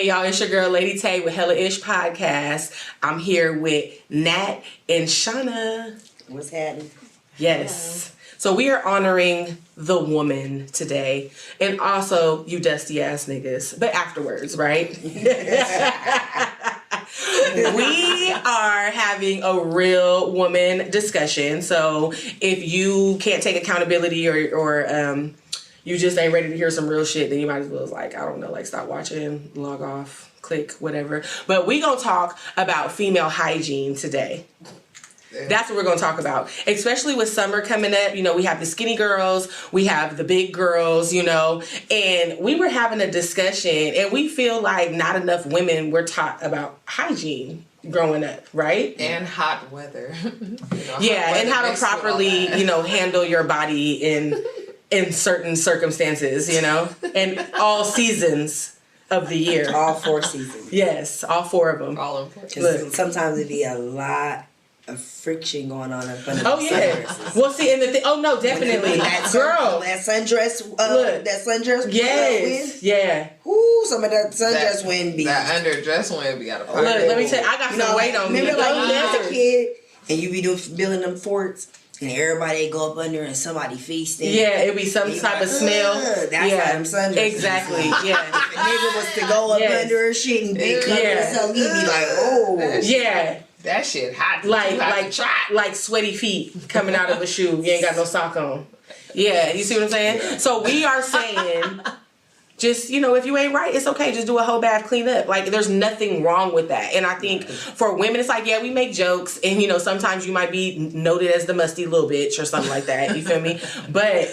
Hey y'all, it's your girl Lady Tay with Hella Ish Podcast. I'm here with Nat and Shauna. What's happening? Yes. Hello. So we are honoring the woman today. And also you dusty ass niggas. But afterwards, right? We are having a real woman discussion. So if you can't take accountability or you just ain't ready to hear some real shit, then you might as well, like, I don't know, like, stop watching, log off, click, whatever. But we gonna talk about female hygiene today. Yeah. That's what we're gonna talk about. Especially with summer coming up, you know, we have the skinny girls, we have the big girls, you know, and we were having a discussion and we feel like not enough women were taught about hygiene growing up, right? And hot weather. And how to properly, you know, handle your body in certain circumstances, you know, and all seasons of the year. All 4 seasons. Yes, all 4 of them. All important. Because sometimes it'd be a lot of friction going on up under the sundresses. Well, see, and the thing, that sundress, look, that sundress. Yes, yeah. Ooh, some of that sundress wind be. That underdress wind be out of pocket. Look, let me tell you, I got some weight on me. Remember, like, when you was a kid and you be building them forts. And everybody go up under and somebody feasting. Yeah, it'd be some type of smell. That's why them sundresses. Exactly, yeah. If a nigga was to go up under her shit and be covered himself, he'd be like, oh. Yeah. That shit hot. Like sweaty feet coming out of a shoe. You ain't got no sock on. Yeah, you see what I'm saying? Yeah. So we are saying, just, you know, if you ain't right, it's okay. Just do a whole bath, clean up. Like, there's nothing wrong with that. And I think for women, it's like, yeah, we make jokes. And, you know, sometimes you might be noted as the musty little bitch or something like that. You feel me? But...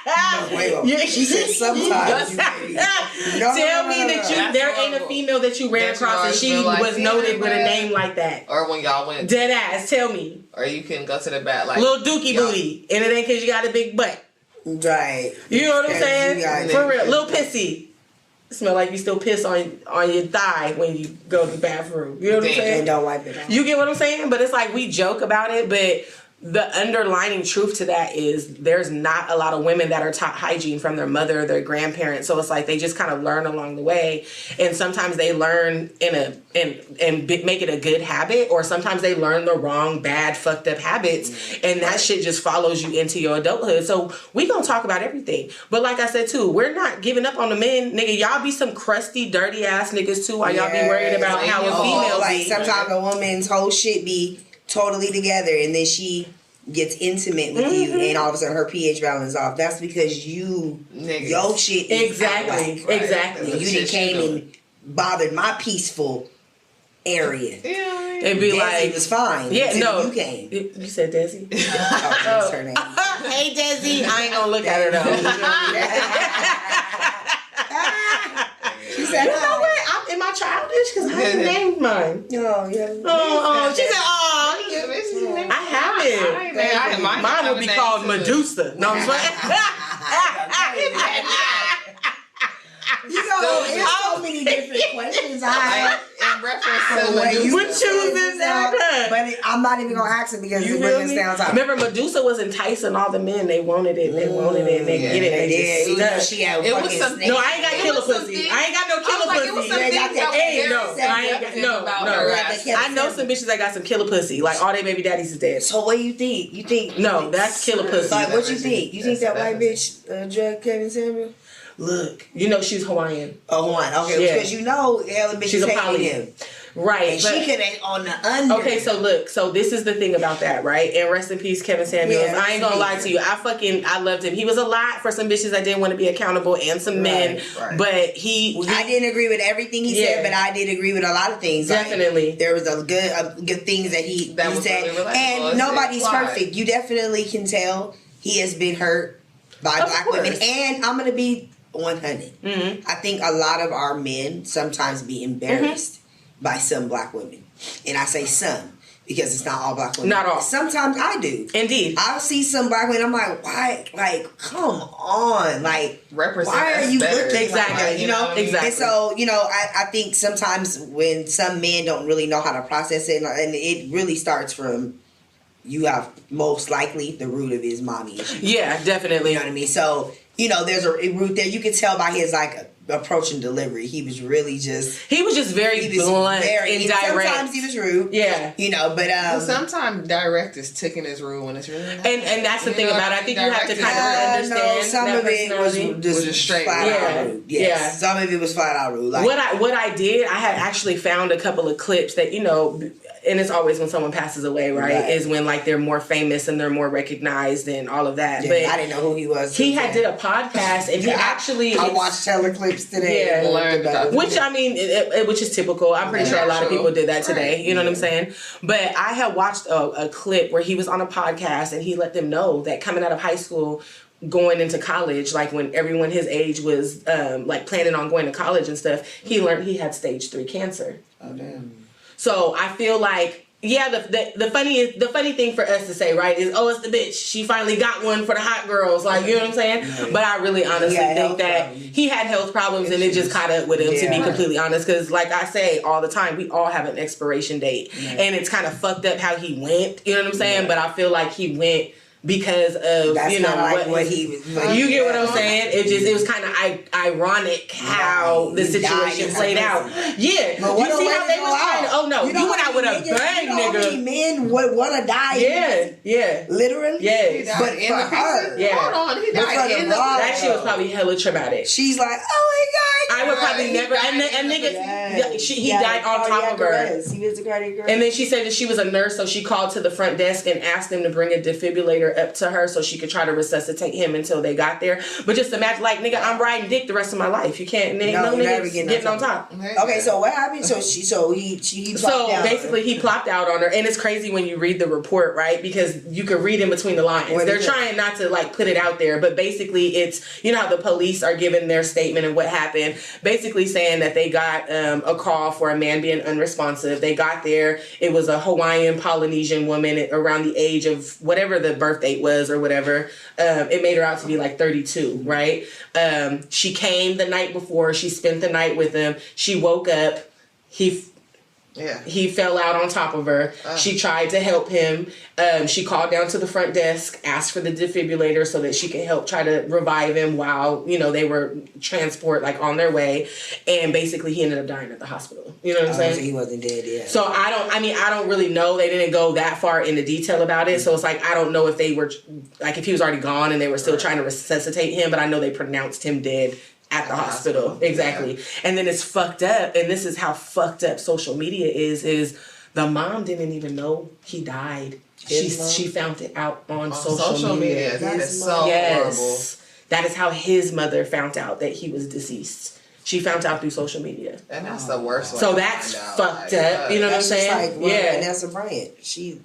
No, wait, she said sometimes you tell me that there ain't a female that you ran across and she was noted with a name like that. Or when y'all went... Dead ass, tell me. Or you can go to the back like... Little dookie booty. And it ain't because you got a big butt. Right. You know what I'm saying? For real. Little pissy. Smell like you still piss on your thigh when you go to the bathroom. You know what I'm saying? And don't wipe it off. You get what I'm saying? But it's like we joke about it, but the underlining truth to that is there's not a lot of women that are taught hygiene from their mother or their grandparents. So it's like they just kind of learn along the way. And sometimes they learn and make it a good habit, or sometimes they learn the wrong, bad, fucked up habits. And that shit just follows you into your adulthood. So we gonna talk about everything. But like I said too, we're not giving up on the men. Nigga, y'all be some crusty, dirty ass niggas too while y'all be worried about how a female like sometimes a woman's whole shit be totally together and then she gets intimate with you and all of a sudden her pH balance is off. That's because your shit is exactly. You done came and bothered my peaceful area. Yeah. It'd be Desi like was fine. Yeah, no. You came. You said Desi? That's her name. Hey Desi. I ain't gonna look at her though. She said, you know what? Am I childish? Because I haven't named mine. Oh, yeah. Oh, she said, I haven't. Mine would be called Medusa. No, I'm saying. You know, there's so many different questions I have in reference to what you choosing that. But I'm not even gonna ask it because it wasn't down top. Remember, Medusa was enticing all the men. They wanted it. They wanted it. And they get it. They did. She had fucking snakes. No, I ain't got killer pussy. I ain't got no killer pussy. No. I know some bitches that got some killer pussy. Like all their baby daddies is dead. So what do you think? You think? No, that's killer pussy. Like what you think? You think that white bitch drugged Kevin Samuel? Look, you know she's Hawaiian. Oh, Hawaiian. Okay, because you know hella bitches she's a poly. Him. Right. And she could ain't on the under. Okay, so look, so this is the thing about that, right? And rest in peace, Kevin Samuels. Yeah, I ain't gonna lie to you. I loved him. He was a lot for some bitches that didn't want to be accountable and some men. Right. But I didn't agree with everything he said, but I did agree with a lot of things. Definitely. Like, there was a good things that he said. Really and nobody's perfect. You definitely can tell he has been hurt by black women. And I'm gonna be 100. I think a lot of our men sometimes be embarrassed by some black women. And I say some because it's not all black women. Not all. Sometimes I do. Indeed. I'll see some black women, I'm like, why? Like, come on. Like, represent why are you looking exactly, like that? You know? Exactly. And so, you know, I think sometimes when some men don't really know how to process it, and it really starts from you have most likely the root of his mommy issue. Yeah, definitely. You know what I mean? So, you know, there's a root there. You can tell by his like approaching delivery. He was really just... He was just very blunt and direct. Sometimes he was rude. Yeah. You know, but... sometimes direct is taken as rude when it's really not. And that's the thing about it. I think you have to kind of understand. No, some of it was just straight flat out rude. Yes. Yeah. Some of it was flat out rude. Like, what I did, I had actually found a couple of clips that, you know, and it's always when someone passes away, right? Is when like they're more famous and they're more recognized and all of that. Yeah, but I didn't know who he was. He had did a podcast and he actually... I watched Taylor clips today. Yeah. Learned about which, I mean, which is typical. I'm pretty sure a lot of people did that today. You know what I'm saying? But I had watched a clip where he was on a podcast and he let them know that coming out of high school, going into college, like when everyone his age was like planning on going to college and stuff, he learned he had stage 3 cancer. Oh, damn. So I feel like, yeah, the funny thing for us to say, right, is, oh, it's the bitch. She finally got one for the hot girls. Like, you know what I'm saying? Yeah. But I really honestly think that he had health problems and it just caught up with him, to be completely honest. Because like I say all the time, we all have an expiration date. And it's kind of fucked up how he went. You know what I'm saying? But I feel like he went because of, that's, you know, like what he was. You get what I'm saying? It was kind of ironic how the situation played out. Yeah, but you see how they was trying to? Oh no, you went out with a bang, nigga. Men would die. Yeah, literally. Yes, but for her, hold on, he died in the. That shit was probably hella traumatic. She's like, oh my god, I would probably never. And nigga, he died on top of her. He was a cardiac arrest. And then she said that she was a nurse, so she called to the front desk and asked them to bring a defibrillator up to her so she could try to resuscitate him until they got there. But just imagine, like, nigga, I'm riding dick the rest of my life. You can't, no niggas getting on top. Okay, so what happened? So he plopped out. Basically he plopped out on her, and it's crazy when you read the report, right? Because you can read in between the lines. They're trying not to like put it out there, but basically it's, you know how the police are giving their statement and what happened, basically saying that they got a call for a man being unresponsive. They got there. It was a Hawaiian Polynesian woman around the age of whatever the birth date was or whatever. It made her out to be like 32, right? She came the night before. She spent the night with him. She woke up. He fell out on top of her. She tried to help him. She called down to the front desk, asked for the defibrillator so that she could help try to revive him while, you know, they were on their way. And basically he ended up dying at the hospital. You know what I'm saying? So he wasn't dead yet. So I don't really know. They didn't go that far into detail about it. So it's like, I don't know if they were, like if he was already gone and they were still trying to resuscitate him, but I know they pronounced him dead at the hospital. Exactly. Yeah. And then it's fucked up, and this is how fucked up social media is the mom didn't even know he died. She found it out on social media. That is so horrible. That is how his mother found out that he was deceased. She found out through social media. And that's the worst way. So that's fucked up. You know what I'm saying? Like Vanessa Bryant. She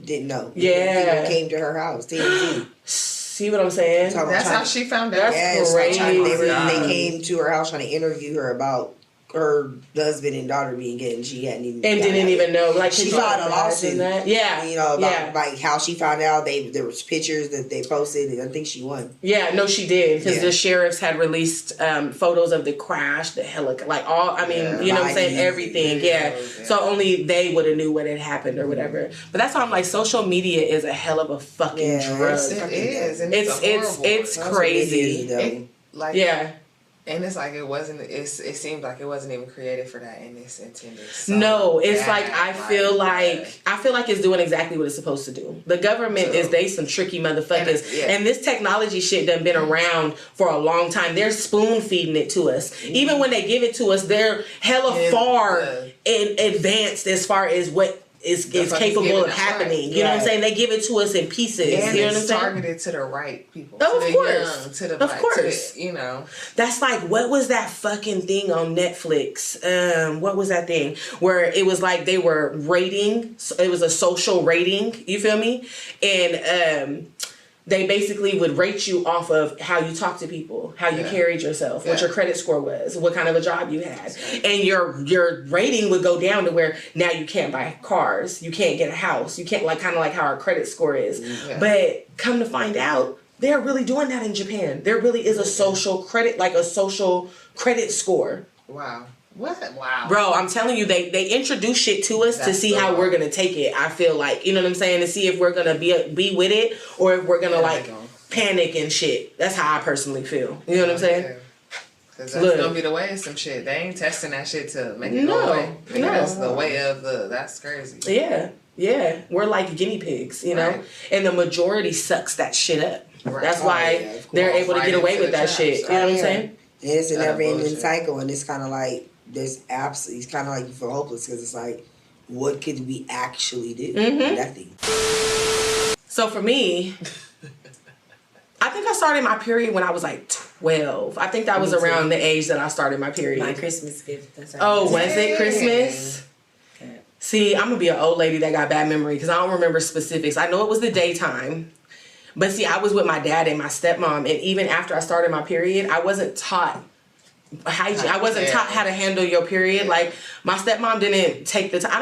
didn't know. Yeah. People came to her house. TMZ. See what I'm saying? That's how she found out. That's crazy. They came to her house trying to interview her about her husband and daughter being gay, and she hadn't even didn't even know. Like she filed a lawsuit. Yeah, you know about like how she found out. There was pictures that they posted, and I think she won. Yeah, no, she did because the sheriffs had released photos of the crash, the helicopter, like all. I mean, you know what I'm saying? Everything. Yeah. So only they would have knew what had happened or whatever. But that's why I'm like, social media is a hell of a fucking drug. It is. And it's crazy. And it's like it seems like it wasn't even created for that, and it's intended. No, it's like I feel like it's doing exactly what it's supposed to do. The government they some tricky motherfuckers, and this technology shit done been around for a long time. They're spoon feeding it to us. Even when they give it to us, they're hella far in advanced as far as what is capable of happening. You know what I'm saying? They give it to us in pieces. And you know what I'm saying? Targeted to the right people. Oh, to of course. Young, to the of course. You know. That's like, what was that fucking thing on Netflix? What was that thing? Where it was like they were rating. It was a social rating. You feel me? And they basically would rate you off of how you talk to people, how you carried yourself, what your credit score was, what kind of a job you had. And your rating would go down to where now you can't buy cars, you can't get a house, you can't, like kind of like how our credit score is. Yeah. But come to find out, they're really doing that in Japan. There really is a social credit, like a social credit score. Wow. What? Wow. Bro, I'm telling you, they introduce shit to us to see how we're gonna take it. I feel like, you know what I'm saying, to see if we're gonna be with it or if we're gonna like panic and shit. That's how I personally feel. You know what I'm saying? Cause that's gonna be the way of some shit. They ain't testing that shit to make it go away. That's the way of that's crazy. Yeah. Yeah. We're like guinea pigs, you know? And the majority sucks that shit up. Right. That's why they're able to get away with that shit. You know what I'm saying? And it's a never ending cycle, and it's kind of like it's kind of like you feel hopeless because it's like, what could we actually do? Nothing. So for me, I think I started my period when I was like 12. I think that was around the age that I started my period. My Christmas gift. That's was it Christmas? Okay. See, I'm gonna be an old lady that got bad memory because I don't remember specifics. I know it was the daytime. But see, I was with my dad and my stepmom, and even after I started my period, I wasn't taught hygiene. I wasn't taught how to handle your period. Like, my stepmom didn't take the time.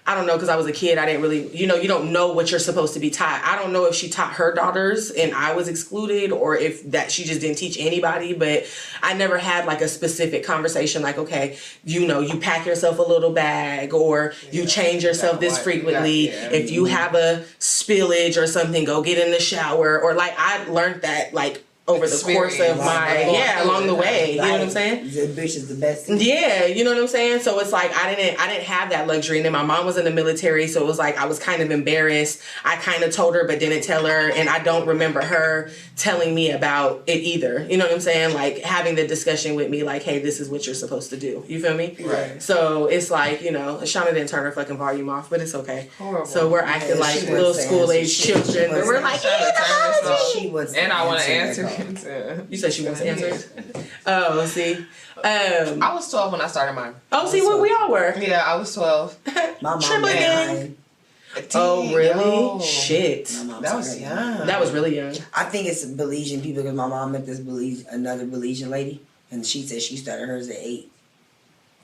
I don't know, because I was a kid. I didn't really, you don't know what you're supposed to be taught. I don't know if she taught her daughters and I was excluded, or if that she just didn't teach anybody. But I never had like a specific conversation like, okay, you pack yourself a little bag, or you change yourself this frequently. If you have a spillage or something, go get in the shower. Or like, I learned that like over the course of along the way. You know what I'm saying? The bitch is the best thing. Yeah, you know what I'm saying? So it's like I didn't have that luxury. And then my mom was in the military, so it was like I was kind of embarrassed. I kind of told her but didn't tell her, and I don't remember her telling me about it either. You know what I'm saying? Like having the discussion with me like, hey, this is what you're supposed to do. You feel me? Right. So it's like, Shauna didn't turn her fucking volume off, but it's okay. Horrible. So we're acting like little school-age children. But we're like, and I want to answer. You said she wants to answer. Oh, see. I was 12 when I started mine. Oh, see what we all were. Yeah, I was 12. My mom Triple gang. Oh, really? Yo. Shit. That was young. That was really young. I think it's Belizean people because my mom met another Belizean lady, and she said she started hers at 8.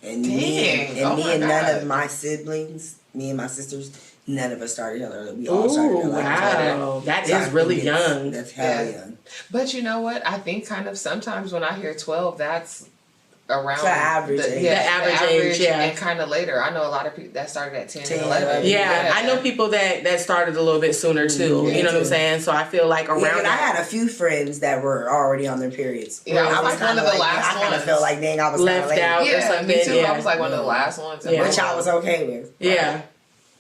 And me and none of my siblings, me and my sisters, none of us started early. We all started early. Wow. That is really young. That's hell young. But you know what? I think kind of sometimes when I hear 12, that's around the average age. The average age, yeah. And kind of later. I know a lot of people that started at 10 and 11. Yeah, I know people that started a little bit sooner too. You know what I'm saying? So I feel like around I had a few friends that were already on their periods. Yeah, I was like one of the last ones. I kind of felt like, dang, I was left out or something. Me too. Yeah. I was like one of the last ones. Which I was okay with. Yeah. Right.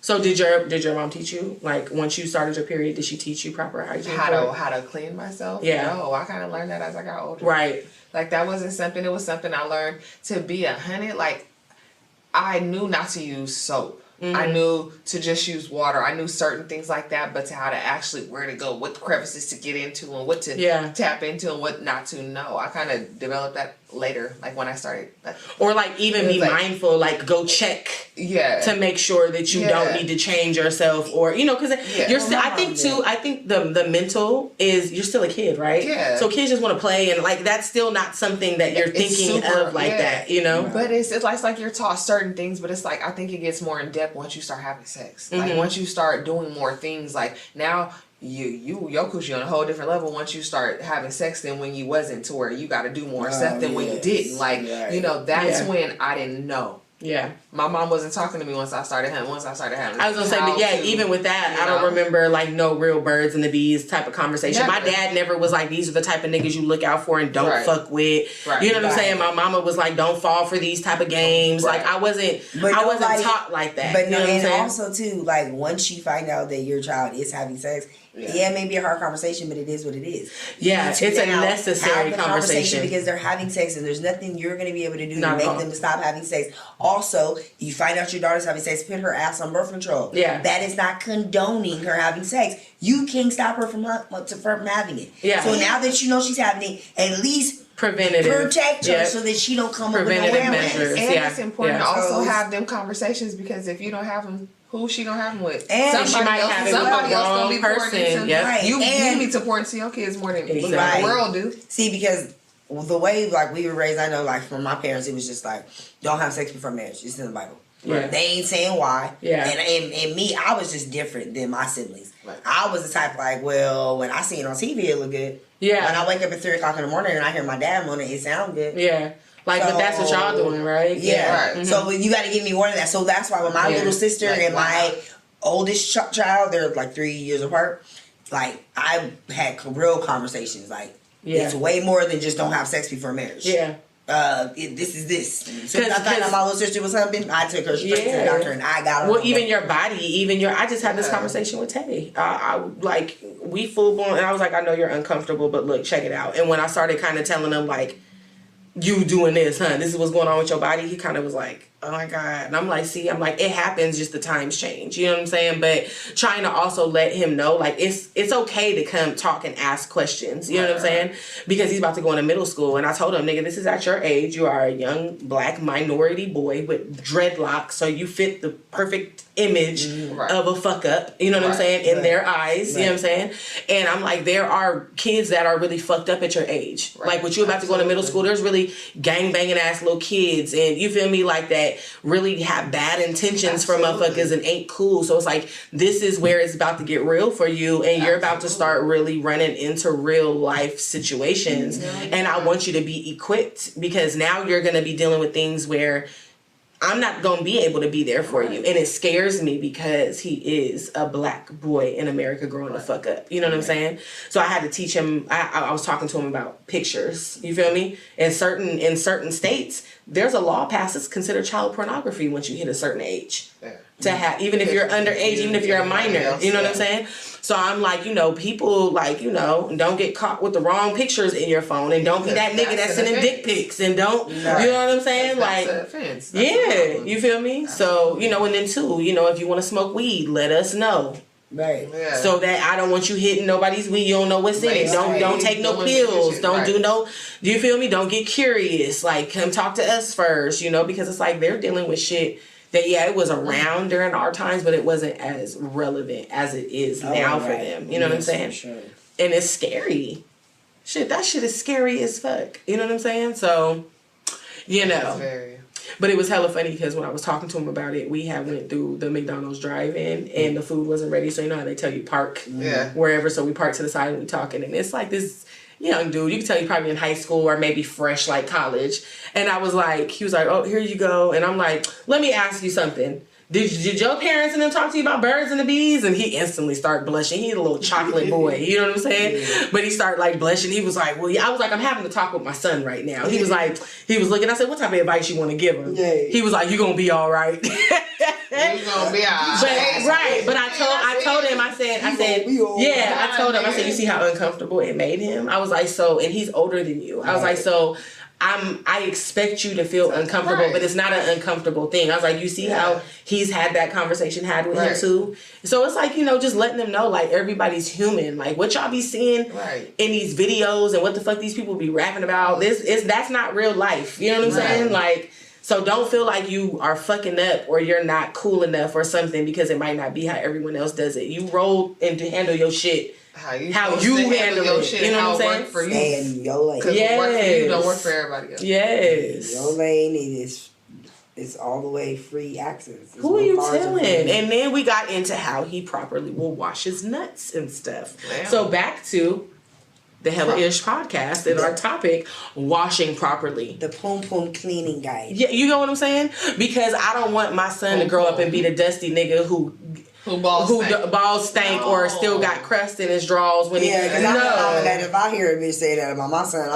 So did your mom teach you, like, once you started your period, did she teach you proper hygiene? How to clean myself? Yeah. No, I kind of learned that as I got older. Right. Like, that wasn't something, it was something I learned to be 100. Like, I knew not to use soap. I knew to just use water. I knew certain things like that, but to how to actually, where to go, what crevices to get into, and what to tap into and what not to know. I kind of developed that later, like when I started. Or like even be mindful, like go check to make sure that you don't need to change yourself, or, because you're still, I think the mental is, you're still a kid, right? Yeah. So kids just want to play, and like that's still not something that you're thinking of like that, But it's like you're taught certain things, but it's like, I think it gets more in depth once you start having sex. Like once you start doing more things, like now your coochie on a whole different level once you start having sex than when you wasn't, to where you got to do more stuff than when you didn't. Like, that's when I didn't know. Yeah. My mom wasn't talking to me once I started having I was gonna say, but even with that, I don't remember like no real birds and the bees type of conversation. Never. My dad never was like, these are the type of niggas you look out for and don't fuck with. Right. You know what I'm saying? My mama was like, don't fall for these type of games. Right. Like I wasn't taught like that. But and also too, like once you find out that your child is having sex, it may be a hard conversation, but it is what it is. Yeah, it's a necessary conversation because they're having sex, and there's nothing you're going to be able to do to make them stop having sex. Also, you find out your daughter's having sex, put her ass on birth control. Yeah, that is not condoning her having sex. You can't stop her from having it. Yeah. So now that you know she's having it, at least protect her so that she don't come up with no measures. And it's important to also have them conversations, because if you don't have them, who she gonna have them with? And somebody else gonna be pouring into. Right. You need to pour into your kids more than the world do. See, because the way like we were raised, I know like from my parents, it was just like, don't have sex before marriage. It's in the Bible. Right. They ain't saying why. Yeah. And me, I was just different than my siblings. Right. I was the type like, well, when I see it on TV, it look good. Yeah. When I wake up at 3:00 in the morning and I hear my dad on it sound good. Yeah. Like, but that's what y'all doing, right? Yeah. Right. Mm-hmm. So you got to give me one of that. So that's why with my little sister and my oldest child, they're like 3 years apart. Like I had real conversations. Like, It's way more than just don't have sex before marriage. Yeah. This is this. As soon as I found out my little sister was something, I took her straight to the doctor and I got her. Well, even your body, I just had this conversation with Tay. I like, we full blown, and I was like, I know you're uncomfortable, but look, check it out. And when I started kind of telling him, like, you doing this, this is what's going on with your body, he kind of was like, oh my God. And I'm like, see, it happens, just the times change. You know what I'm saying? But trying to also let him know, like, it's okay to come talk and ask questions. You know what I'm saying? Because he's about to go into middle school. And I told him, nigga, this is at your age. You are a young black minority boy with dreadlocks. So you fit the perfect image of a fuck up. You know what I'm saying? In their eyes. You know what I'm saying? And I'm like, there are kids that are really fucked up at your age. Like, with you about to go into middle school, there's really gang-banging ass little kids. And you feel me? Like, that really have bad intentions for motherfuckers and ain't cool. So it's like, this is where it's about to get real for you, and you're about to start really running into real life situations. And I want you to be equipped, because now you're going to be dealing with things where I'm not going to be able to be there for you. And it scares me because he is a black boy in America growing the fuck up. You know what I'm saying? So I had to teach him. I was talking to him about pictures. You feel me? In certain states, there's a law passed that's considered child pornography once you hit a certain age. To have, even if you're underage, even if you're a minor. You know what I'm saying? So I'm like, people, like, don't get caught with the wrong pictures in your phone, and don't be that nigga that's sending dick pics, and don't, you know what I'm saying? Like, you feel me? So, and then too, if you want to smoke weed, let us know. Right. Yeah. So that I don't want you hitting nobody's weed. You don't know what's in it. Don't take no pills. Don't do no. Do you feel me? Don't get curious. Like, come talk to us first. Because it's like they're dealing with shit that it was around during our times, but it wasn't as relevant as it is now for them. You know what I'm saying? Sure. And it's scary. Shit, that shit is scary as fuck. You know what I'm saying? So, But it was hella funny because when I was talking to him about it, we had went through the McDonald's drive-in and the food wasn't ready. So you know how they tell you park wherever. So we parked to the side and we talking, and it's like this young dude. You can tell you probably in high school or maybe fresh like college. And I was like, he was like, oh, here you go. And I'm like, let me ask you something. Did your parents and them talk to you about birds and the bees? And he instantly started blushing. He's a little chocolate boy. You know what I'm saying? Yeah. But he started like blushing. He was like, well, yeah. I was like, I'm having to talk with my son right now. He was like, he was looking. I said, what type of advice you want to give him? Yeah. He was like, you gonna be all right. You gonna be all right. But I told him, I said, I told him, I said, you see how uncomfortable it made him? I was like, so, and he's older than you. I was like, so I expect you to feel uncomfortable, but it's not an uncomfortable thing. I was like, you see how he's had that conversation had with him too? So it's like, just letting them know, like, everybody's human. Like, what y'all be seeing in these videos and what the fuck these people be rapping about, that's not real life. You know what I'm saying? Like, so don't feel like you are fucking up or you're not cool enough or something because it might not be how everyone else does it. You roll and to handle your shit how you handle your shit. You know what I'm saying? For you. Stay in your lane. Because what work for you don't work for everybody else. Yes. Your lane is all the way free access. Who are you telling? And then we got into how he properly will wash his nuts and stuff. Damn. So back to the Hella-ish podcast and our topic, washing properly. The poom poom cleaning guide. Yeah, you know what I'm saying? Because I don't want my son to grow up and be the dusty nigga who balls stank or still got crust in his drawers when because I know that if I hear a bitch say that about my son,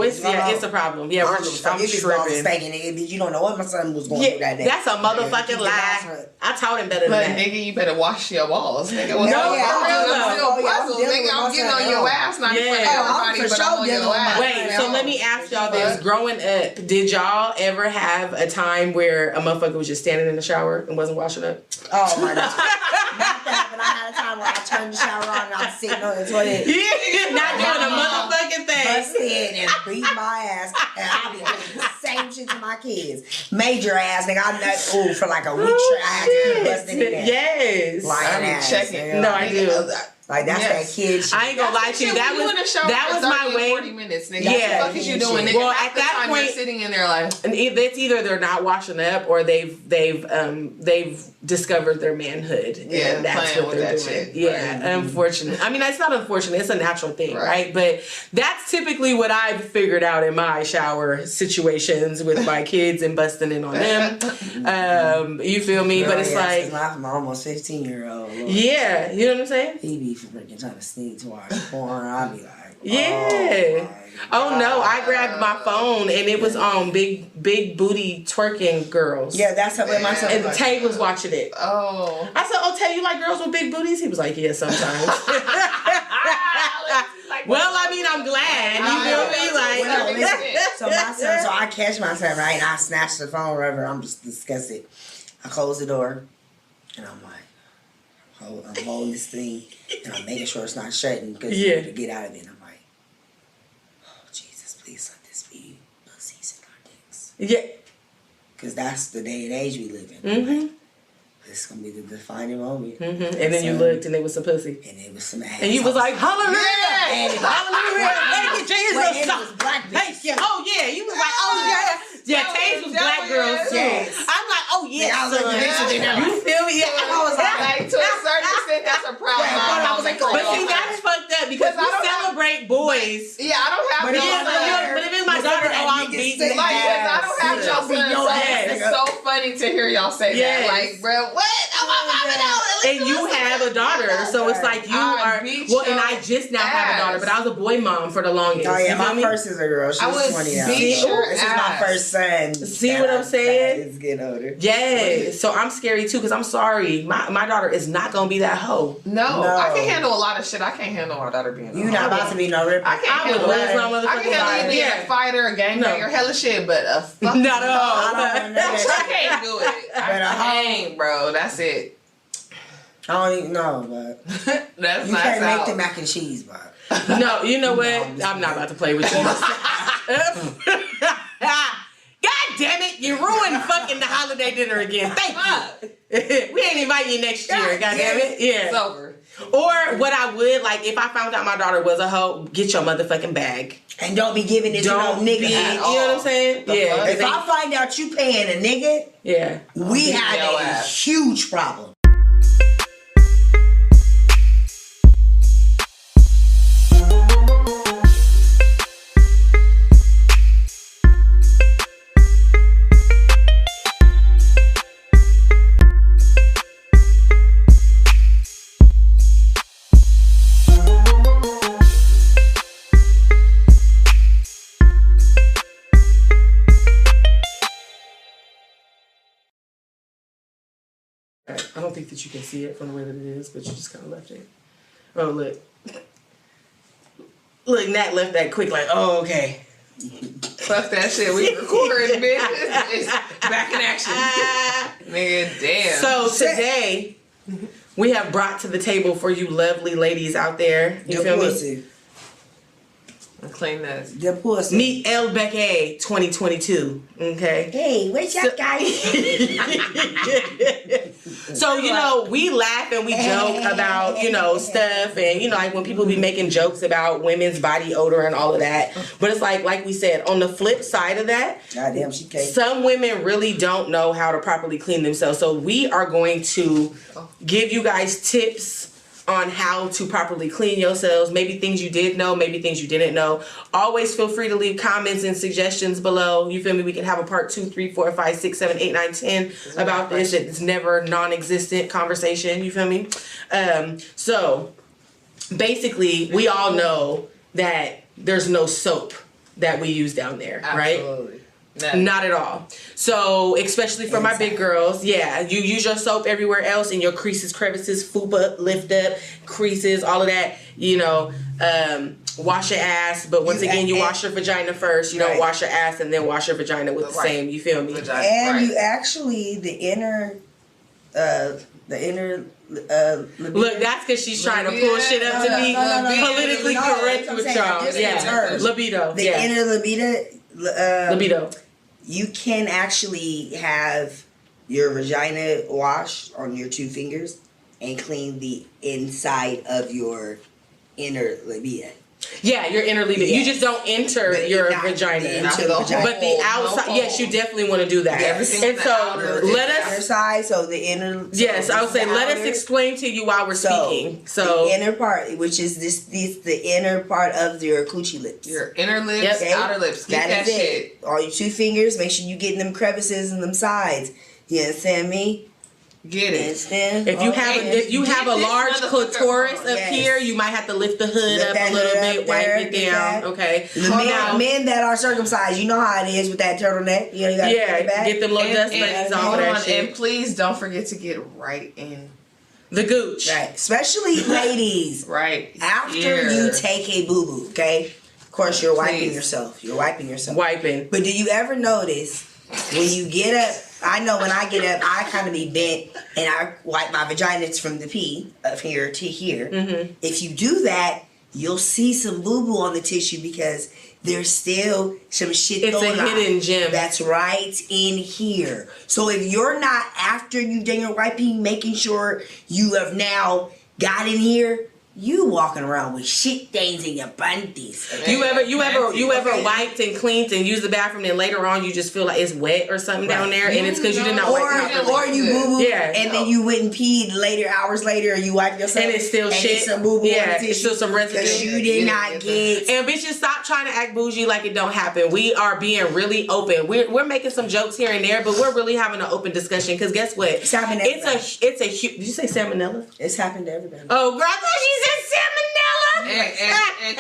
it's a problem. Yeah, I'm tripping. Spanking, you don't know what my son was going through that day. That's a motherfucking lie. I told him better than that. Nigga, you better wash your balls. Nigga, I'm getting on your ass. Not everybody, but I'm on your ass. Wait, so let me ask y'all this. Growing up, did y'all ever have a time where a motherfucker was just standing in the shower and wasn't washing up? Oh my God. Not that, but I had a time where I turned the shower on and I'm sitting on the toilet. Not doing a motherfucking thing. Bust in and beat my ass, and I be doing the same shit to my kids. Major ass, nigga. I'm not for like a week straight. I had to keep busting in there. Yes. Lying ass. Checking. No, I do. Like, that's that kid shit. I ain't gonna lie to you. That was my way. 40 minutes, nigga. Yeah. What the fuck is you doing, nigga? Well, at that point, you're sitting in there like, it's either they're not washing up or they've discovered their manhood. Yeah, and that's what they're doing. Shit. Yeah, unfortunate. I mean, it's not unfortunate. It's a natural thing, right? But that's typically what I've figured out in my shower situations with my kids and busting in on them. You feel me? But it's like my almost 15-year-old. Yeah, you know what I'm saying? He be freaking trying to sneak to watch porn. I'll be like, Yeah. Oh no, I grabbed my phone and it was on big booty twerking girls. Yeah, that's how my son. And Tay was watching it. Oh. I said, "Oh, Tay, you like girls with big booties?" He was like, "Yeah, sometimes." Well, I mean, I'm glad. You feel me? Like, so my son, so I catch myself, right? And I snatch the phone, whatever. I'm just disgusted. I close the door, and I'm like, I'm holding this thing, and I'm making sure it's not shutting because to get out of it. And I'm like, oh Jesus, please let this be pussies and not dicks. Yeah. Because that's the day and age we live in. Mm-hmm. Like, this is gonna be the defining moment. Mm-hmm. And then you looked, and it was some pussy. And it was some ass. And you was like, hallelujah! Yeah. Hallelujah! Thank you, Jesus! Wait, and it was black Thank you. Oh, yeah. You was like, oh, yeah. Yeah, Taze was black girls, too. Yes. I'm like, oh, yeah, I was son. like, You feel me? Yeah. I was Like, to a certain extent, that's a proud mom. I was like, But see, that's fucked up because we celebrate boys. Yeah, I don't have But if it's my daughter, oh, I'm beating like, because I don't have y'all son, so it's so funny to hear y'all say that. Like, bro, what? Oh, my mama knows. And you have a daughter, so it's like you are. Well, and I just now have a daughter, but I was a boy mom for the longest. Oh yeah, my first is a girl. She was 20 now. This is my first son. See what I'm saying? It's getting older. Yeah, so I'm scary too because I'm sorry, my daughter is not gonna be that hoe. No, I can handle a lot of shit. I can't handle my daughter being. You not about to be no ripper. I can't handle that. I can handle being a fighter, a gangbanger, hella shit, but a fucking not at all. I can't do it. I can't, bro. That's it. I don't even know, but that's you can't make the mac and cheese, but no, you know what? I'm not about to play with you. God damn it! You ruined fucking the holiday dinner again. Thank you. We ain't inviting you next year. God damn it. Yeah. It's over. Or what I would like if I found out my daughter was a hoe, get your motherfucking bag. And don't be giving it to no nigga. You know what I'm saying? Yeah. If I find out you paying a nigga, we have a huge problem. I don't think that you can see it from the way that it is, but you just kind of left it. Oh, look. Look, Nat left that quick, like, oh, okay. Fuck that shit. We recording, bitch. It's back in action. Nigga, damn. So today, we have brought to the table for you lovely ladies out there. You feel me? Claim that. The pussy. Meet El Becky 2022. Okay. Hey, what's up, guys? So, you know, we laugh and we joke about, you know, stuff and, you know, like when people be making jokes about women's body odor and all of that. But it's like we said, on the flip side of that, goddamn, she can't. Some women really don't know how to properly clean themselves. So we are going to give you guys tips on how to properly clean yourselves. Maybe things you did know, maybe things you didn't know. Always feel free to leave comments and suggestions below. You feel me? We can have a part 2, 3, 4, 5, 6, 7, 8, 9, 10 about this. It's never non-existent conversation. You feel me? So basically, we all know that there's no soap that we use down there, right? Absolutely. Not at all. So, especially for my big girls, yeah, you use your soap everywhere else and your creases, crevices, fupa, lift up, creases, all of that, you know, wash your ass, but once again, you wash your vagina first. You don't wash your ass and then wash your vagina with the same, you feel me? And you actually, the inner look, that's because she's trying to pull shit up to be politically correct with y'all. Yeah, libido. The inner libido. You can actually have your vagina washed on your 2 fingers and clean the inside of your inner labia. Yeah, your inner labia. Yeah. You just don't enter your vagina. But the outside, yes, you definitely want to do that. Yes. And so let us outer side, so the inner. Yes, I would say let us explain to you while we're speaking. So the inner part, which is the inner part of your coochie lips. Your inner lips, outer lips. Get that shit. All your 2 fingers. Make sure you get in them crevices and them sides. You understand me? Get it. If you have a large clitoris up here, you might have to lift the hood up a little bit, wipe it down. Okay. Men that are circumcised, you know how it is with that turtleneck. You gotta get them little dust bunnies off of that shit. And please don't forget to get right in the gooch. Right. Especially ladies. Right. After you take a boo-boo, okay? Of course, you're wiping yourself. Wiping. But do you ever notice when you get up? I know when I get up, I kind of be bent and I wipe my vagina from the pee of here to here. Mm-hmm. If you do that, you'll see some boo-boo on the tissue because there's still some shit it's a hidden gem that's right in here. So if you're not, after you've done your wiping, making sure you have now got in here, you walking around with shit stains in your panties. You ever wiped and cleaned and used the bathroom, and later on you just feel like it's wet or something down there, and it's because you did not wipe properly. Or you boo-boo, and then you went and peed hours later, and you wipe yourself, and it's still shit. It's some boo-boo on the tissue. It's still some residue. Because you did not get. And bitches, stop trying to act bougie like it don't happen. We are being really open. We're making some jokes here and there, but we're really having an open discussion. Because guess what? It's happening. It's a huge. Did you say salmonella? It's happened to everybody. Oh, girl, I thought she said salmonella. And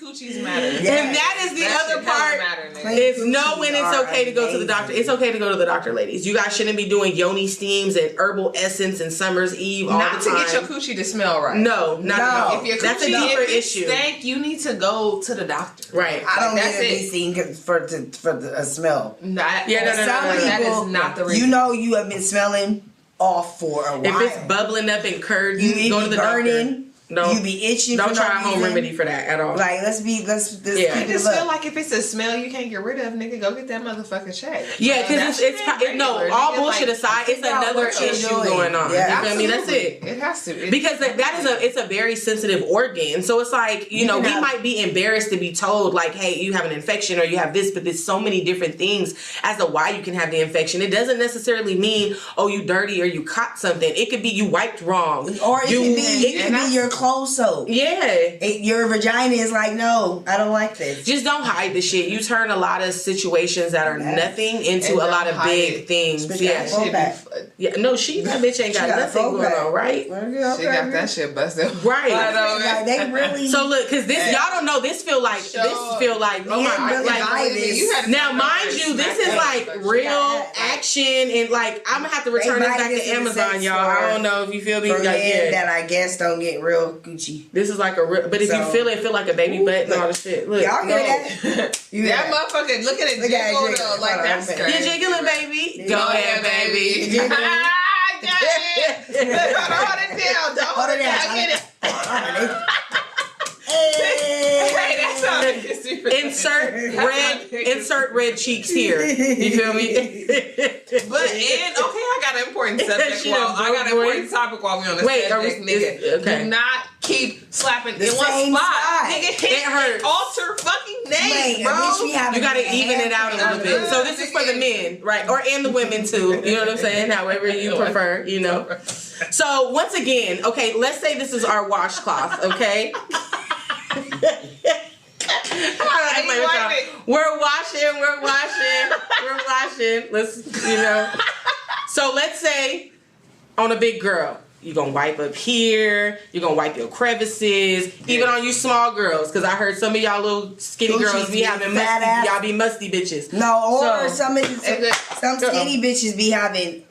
coochies matter. Yeah. And that is the other part. It's when it's okay to go to the doctor. It's okay to go to the doctor, ladies. You guys shouldn't be doing yoni steams and herbal essence and summer's eve all the time. Not to get your coochie to smell right. No, not at all. If your that's a deeper issue. Stank, you need to go to the doctor. Right. I don't need to be seen for the smell. No. That is not the reason. You know you have been smelling off for a while. If it's bubbling up and curd, you go to the doctor. No, you be itching. Don't try a home remedy for that at all. Like I just feel like if it's a smell you can't get rid of, nigga, go get that motherfucker checked. Yeah, because all bullshit aside, it's another issue going on. Yeah, you feel me? That's it. It has to because it's a very sensitive organ. So it's like we might be embarrassed to be told like, hey, you have an infection or you have this, but there's so many different things as to why you can have the infection. It doesn't necessarily mean you dirty or you caught something. It could be you wiped wrong, or it could be your clothes soap. Yeah. Your vagina is like, no, I don't like this. Just don't hide the shit. You turn a lot of situations that are nothing into a lot of big things. Yeah. No, that bitch ain't got nothing going on, right? She got that shit busted. Right. Like, they really. So look, because y'all don't know, this feel like oh my, now mind you, this is like real action, and like I'm gonna have to return this back to Amazon, y'all. I don't know if you feel me. That I guess don't get real Gucci. This is like a real, but if you feel like a baby butt and all the shit. Look, y'all hear that? That motherfucker, look at it jiggle though, like that's crazy. You're jiggling, baby. Go ahead, baby. Hold it down. Don't hold it down. Get it. Hey, that's how insert red cheeks here. You feel me? I got an important subject. I got an important topic while we on this subject, nigga. Okay. Do not keep slapping in one spot. Nigga, it hurts. Alter fucking name, bro. You gotta even it out a little bit. So this is for the men, right? And the women too. You know what I'm saying? However you prefer, So once again, okay, let's say this is our washcloth, okay? We're washing. So let's say on a big girl, you're gonna wipe up here, you're gonna wipe your crevices, even on you small girls, because I heard some of y'all little skinny girls be having y'all be musty bitches. No, or some skinny bitches be having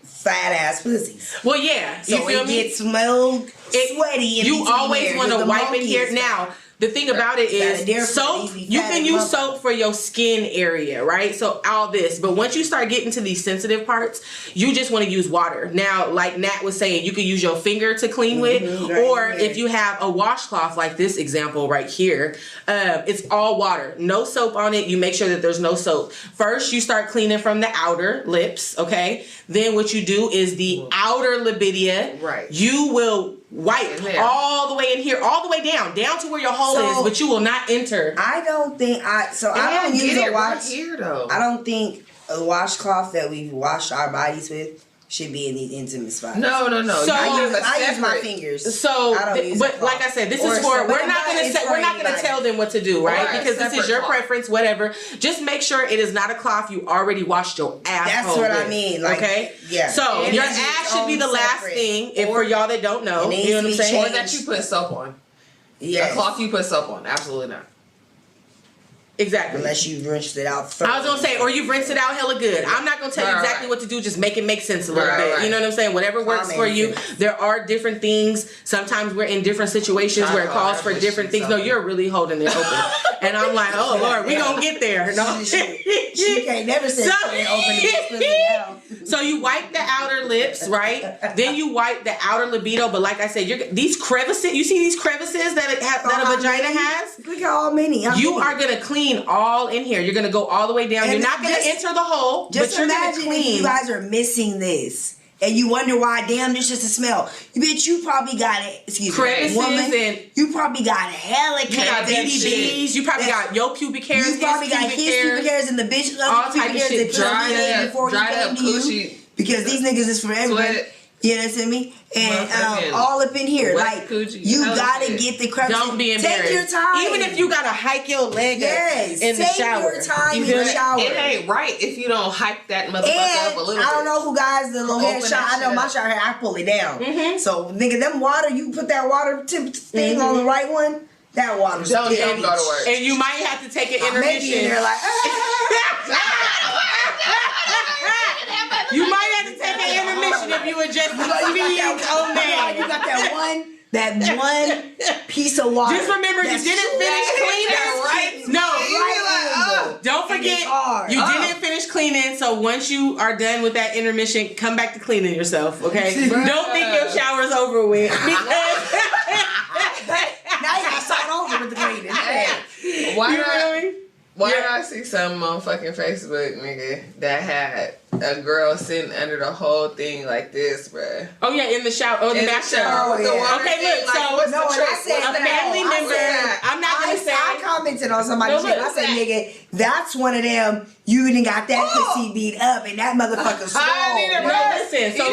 fat ass pussies. Well, yeah. So it gets smelled sweaty. You always want to wipe in here. Now, the thing about it is soap, you can use soap for your skin area, right? So all this. But once you start getting to these sensitive parts, you just want to use water. Now, like Nat was saying, you can use your finger to clean with. Or if you have a washcloth like this example right here, it's all water. No soap on it. You make sure that there's no soap. First, you start cleaning from the outer lips, okay? Then what you do is the outer labia. Right. You will wipe all the way in here, all the way down to where your hole is, but you will not enter. I don't use a wash. Right here, though. I don't think a washcloth that we wash our bodies with should be in these intimate spots. No. So I use my fingers. So, but like I said, this is for we're not gonna tell them what to do, right? Because this is your preference, whatever. Just make sure it is not a cloth you already washed your asshole. That's what I mean. Like, okay. Yeah. So your ass should be the last thing. If for y'all that don't know, you know what I'm saying? Or that you put soap on. Yeah. A cloth you put soap on. Absolutely not. Exactly. Unless you rinsed it out first. I was gonna say, or you've rinsed it out hella good. I'm not gonna tell you exactly what to do. Just make it make sense a little bit. You know what I'm saying? Whatever works for you. There are different things. Sometimes we're in different situations where it calls for different things. No, you're really holding it open, and I'm like, oh Lord, we gonna get there. No, she can't never say open. So you wipe the outer lips, right? Then you wipe the outer libido. But like I said, these crevices. You see these crevices that a vagina has? Look at how many. You are gonna clean all in here. You're gonna go all the way down. You're not gonna enter the hole, but you're gonna clean. You guys are missing this, and you wonder why. Damn, there's just a smell. Bitch, you probably got it. Excuse me, woman. And you probably got hella BDBs. You probably got your pubic hairs. You probably got his pubic hairs and the bitch all type of shit. Dried up coochie. Because these niggas is for everybody. You know what I mean? And all up in here. Like, you gotta get the crevices. Don't be embarrassed. Take your time. Even if you gotta hike your leg up in the shower. Take your time in the shower. It ain't right if you don't hike that motherfucker up a little bit. I don't know who guys the little head shower. I know my shower head, I pull it down. Mm-hmm. So, nigga, them water, you put that water thing on the right one, that water's don't go to work. And you might have to take an intermission. Maybe in there like, you might have to take an intermission if you adjust the speed on there. You got that one piece of water. Just remember, you didn't finish cleaning. No, don't forget, you didn't finish cleaning. So once you are done with that intermission, come back to cleaning yourself. Okay, don't think your shower's over with. Because now you gotta start over with the cleaning. Why did I see something on fucking Facebook, nigga, that had a girl sitting under the whole thing like this, bruh? Oh yeah, in the shower, in the bath shower. Okay, look, so a family member. I'm not gonna say. I commented on somebody's shit. I said, nigga, that's one of them. You didn't got that pussy beat up, and that motherfucker swole. Listen. So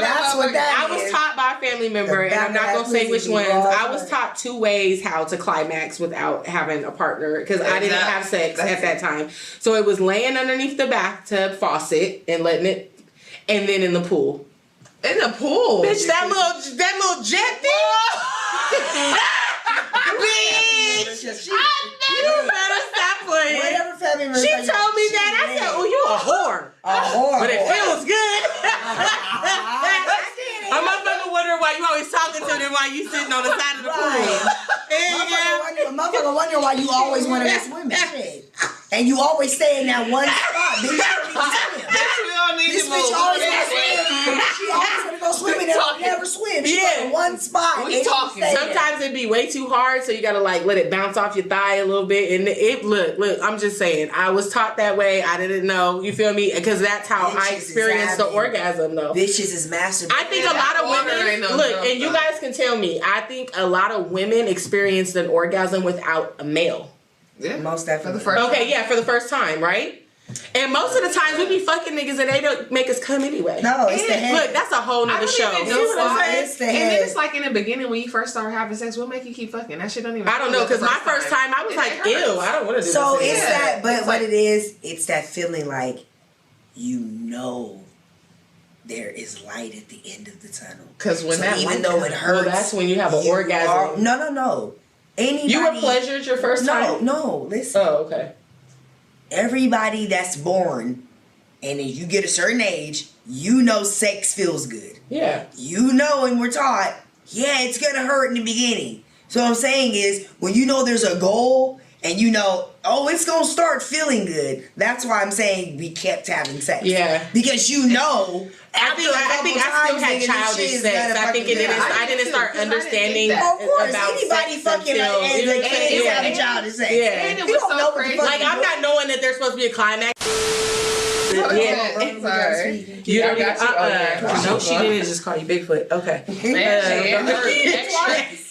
that's what that is. I was taught by a family member, and I'm not gonna say which ones. I was taught 2 ways how to climax without having a partner because I didn't have sex at that time. So it was laying underneath the bathtub faucet and letting it, and then in the pool. In the pool, bitch. That little jet thing. Bitch, you better stop playing. Whatever family member. She told me that. I said, "Oh, you a whore." A whore. But it feels good. A motherfucker wondering why you always talking to them while you sitting on the side of the pool. A motherfucker wonder why you always want to go swimming. And you always stay in that one spot. Bitch, we don't need this bitch always want to swim. She always want to go swimming and never swim. She in one spot. We talking. Sometimes it'd be way too hard, so you gotta like let it bounce off your thigh a little bit. And it look. I'm just saying. I was taught that way. I didn't know. You feel me? Because that's how I experienced the orgasm, though. Bitches is masturbating. I think a lot of women and you guys can tell me. I think a lot of women experienced an orgasm without a male. Yeah, most definitely. For the first time, right? And most of the times we be fucking niggas and they don't make us come anyway. No, it's the head. Look, that's a whole nother show. It's the head. And then it's like in the beginning when you first start having sex, what make you keep fucking? That shit don't even. I don't know, because my first time I was like, ew, I don't want to do this. So it's that, but what it is, it's that feeling like you know there is light at the end of the tunnel. Because when that even though it hurts, that's when you have an orgasm. No. Anybody, you were pleasured your first time? No, listen. Oh, okay. Everybody that's born, and as you get a certain age, you know sex feels good. Yeah. You know, and we're taught, it's gonna hurt in the beginning. So what I'm saying is, when you know there's a goal, and you know, it's gonna start feeling good. That's why I'm saying we kept having sex. Yeah. Because you know. I think I still had childish sex. I think I didn't start understanding of course, about anybody sex fucking having childish sex. Yeah. And it was so crazy. Like, I'm not knowing that there's supposed to be a climax. Yeah. I'm sorry. You don't got you. No, she didn't just call you Bigfoot. Okay.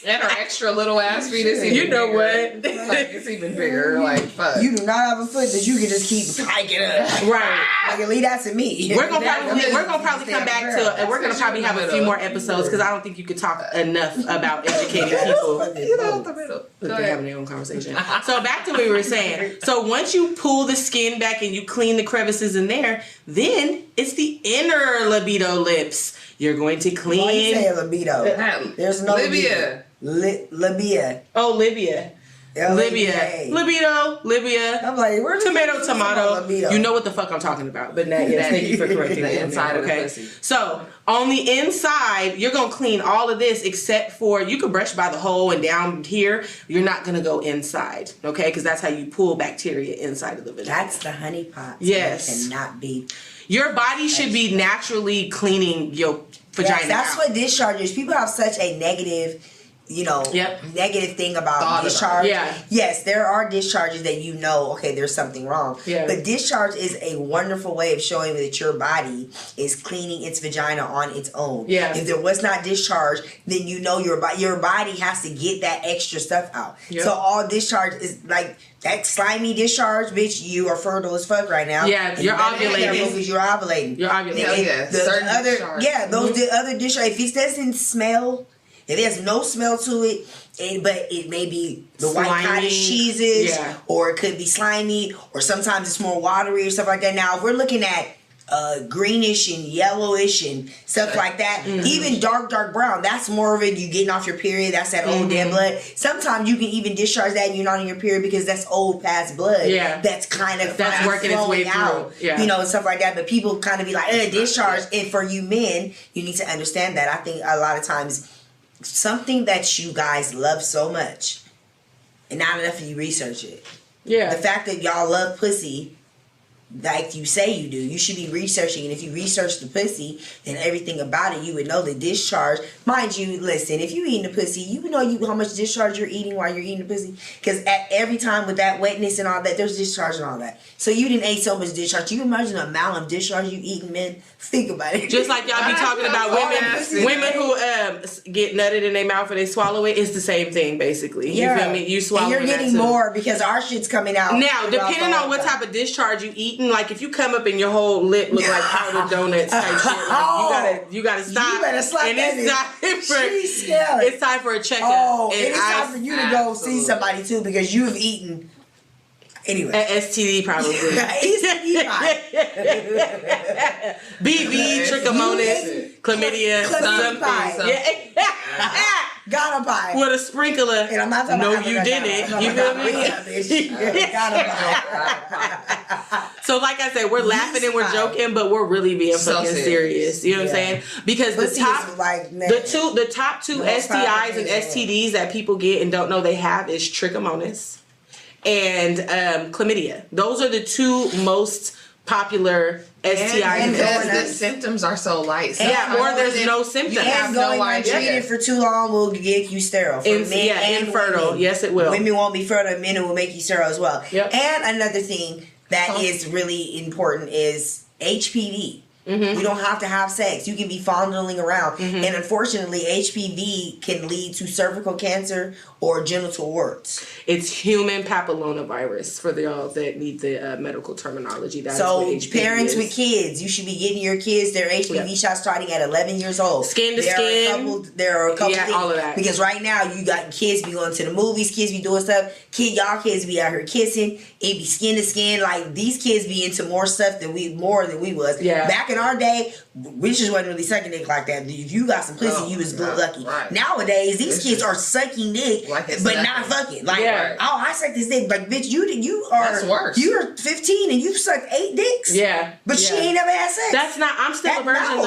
And her extra little ass feet is even you know bigger. what? Like, it's even bigger. Like, fuck. You do not have a foot that you can just keep hiking up. Right. Like, leave that to me. We're gonna probably come back to, and we're gonna probably have a few more episodes because I don't think you could talk enough about educating people. You know, the middle. They're having their own conversation. So back to what we were saying. So once you pull the skin back and you clean the crevices in there, then it's the inner libido lips. You're going to clean. Why you say libido? There's no Libya. Libya. Oh, Libya. Libya. Libya. I'm like, where's tomato. You know what the fuck I'm talking about. But yes, thank you for correcting the inside of the okay? pussy. So on the inside, you're gonna clean all of this except for you can brush by the hole and down here. You're not gonna go inside, okay? Because that's how you pull bacteria inside of the vagina. That's the honey pot. Yes. It cannot be. Your body should be naturally cleaning your vagina. Yes, that's what discharges. People have such a negative, negative thing about discharge. Yeah. Yes, there are discharges that okay, there's something wrong. Yeah. But discharge is a wonderful way of showing that your body is cleaning its vagina on its own. Yeah. If there was not discharge, then your body has to get that extra stuff out. Yep. So all discharge is like that slimy discharge, bitch. You are fertile as fuck right now. Yeah, you're ovulating. Because you're ovulating. You're ovulating. The other discharge. If it doesn't smell. If there's no smell to it, but it may be the slimy, white cottage cheeses, or it could be slimy, or sometimes it's more watery or stuff like that. Now, if we're looking at greenish and yellowish and stuff like that, even dark brown, that's more of it. You getting off your period, that's that old dead blood. Sometimes you can even discharge that and you're not in your period because that's old past blood. Yeah. That's kind of that's working its way out, through. Yeah. And stuff like that. But people kind of be like, discharge. And for you men, you need to understand that. I think a lot of times something that you guys love so much and not enough of you research it. Yeah. The fact that y'all love pussy like you say you do, you should be researching. And if you research the pussy and everything about it, you would know the discharge. Mind you, listen, if you eating the pussy, you know how much discharge you're eating while you're eating the pussy. Because at every time with that wetness and all that, there's discharge and all that. So you didn't eat so much discharge. You imagine the amount of discharge you eating, men? Think about it. Just like y'all be talking about women who get nutted in their mouth and they swallow it. It's the same thing, basically. You feel me? You swallow it. And you're getting more because our shit's coming out. Now, depending on what type of discharge you eating, like if you come up and your whole lip look like powdered donuts type shit, like you gotta stop. You better slap and that it's time for a checkup. Oh, and it's time for you to go see somebody too because you've eaten. Anyway. STD probably. STD BV, trichomonas, chlamydia, something. Ghana pie. With a sprinkler. And I'm not talking no, about you didn't. You feel me? Ghana pie. So like I said, we're laughing and we're joking, but we're really being fucking serious. You know what I'm saying? Because the top two STIs and STDs that people get and don't know they have is trichomonas and chlamydia. Those are the two most popular STIs. And the symptoms are so light. Or there's no symptoms. You have no idea. Treated for too long will get you sterile. For men and infertile. Women. Yes, it will. Women won't be fertile. Men will make you sterile as well. Yep. And another thing that is really important is HPV. Mm-hmm. You don't have to have sex. You can be fondling around. Mm-hmm. And unfortunately, HPV can lead to cervical cancer or genital warts. It's human papillomavirus for y'all that need the medical terminology. That's so what HPV parents is. with kids, you should be getting your kids their HPV shots starting at 11 years old. Skin to skin. There are a couple things. All of that. Because right now, you got kids be going to the movies, kids be doing stuff. Y'all kids be out here kissing. It be skin to skin. Like, these kids be into more stuff than we was. Yeah. Back in our day, we just wasn't really sucking dick like that. If you got some pussy, you was lucky. Right. Nowadays, these kids are sucking dick, but not fucking. Like, I suck this dick. Like, bitch, you are. That's worse. You're 15 and you've sucked 8 dicks. Yeah. But she ain't never had sex. That's not. I'm still a virgin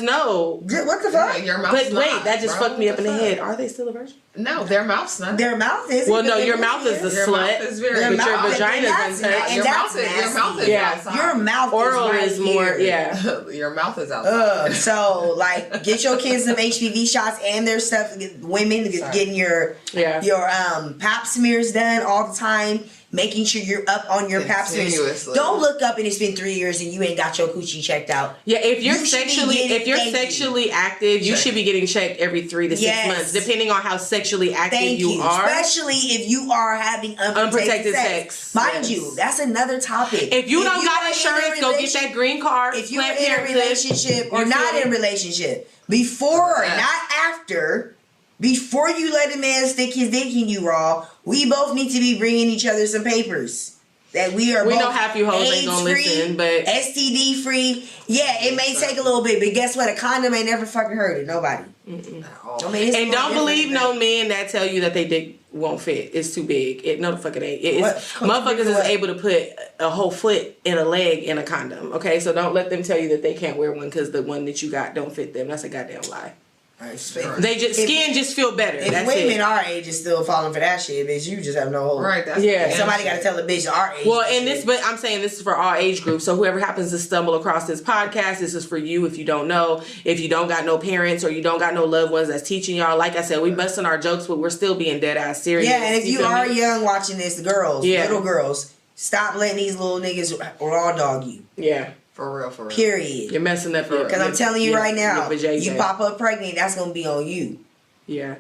though, because What the fuck? Your mouth. But wait, that just fucked me up in the head. Are they still a virgin? No, their mouth's not. Their mouth is. Well, no, your mouth is the slut. Is very but your vagina's untouched. Your mouth is outside. Your mouth oral is more. Yeah. Your mouth is outside. So like, get your kids some HPV shots and their stuff. Women getting your pap smears done all the time. making sure you're up on your pap smears. Don't look up and it's been 3 years and you ain't got your coochie checked out. Yeah, if you're sexually active, you should be getting checked every 3 to 6 months, depending on how sexually active you are. Especially if you are having unprotected sex. Mind you, that's another topic. If you don't got insurance, go get that green card. If you're in a relationship or not in a relationship, before, not after, before you let a man stick his dick in you raw, we both need to be bringing each other some papers. That we are both know half you hoes ain't gonna listen, but STD free. Yeah, it may take a little bit, but guess what? A condom ain't never fucking hurted nobody. And don't believe no men that tell you that they dick won't fit. It's too big. No, the fuck it ain't. Motherfuckers is able to put a whole foot and a leg in a condom. Okay, so don't let them tell you that they can't wear one because the one that you got don't fit them. That's a goddamn lie. They just skin just feel better. If that's women our age is still falling for that shit, bitch, you just have no hope. Right. That's somebody got to tell a bitch our age. Well, and this, but I'm saying this is for all age groups. So whoever happens to stumble across this podcast, this is for you. If you don't know, if you don't got no parents or you don't got no loved ones that's teaching y'all, like I said, we busting our jokes, but we're still being dead ass serious. Yeah, and if you are young watching this, girls, little girls, stop letting these little niggas raw dog you. Yeah. For real. Period. You're messing up. Because I'm telling you right now, you pop up pregnant, that's going to be on you. Yeah.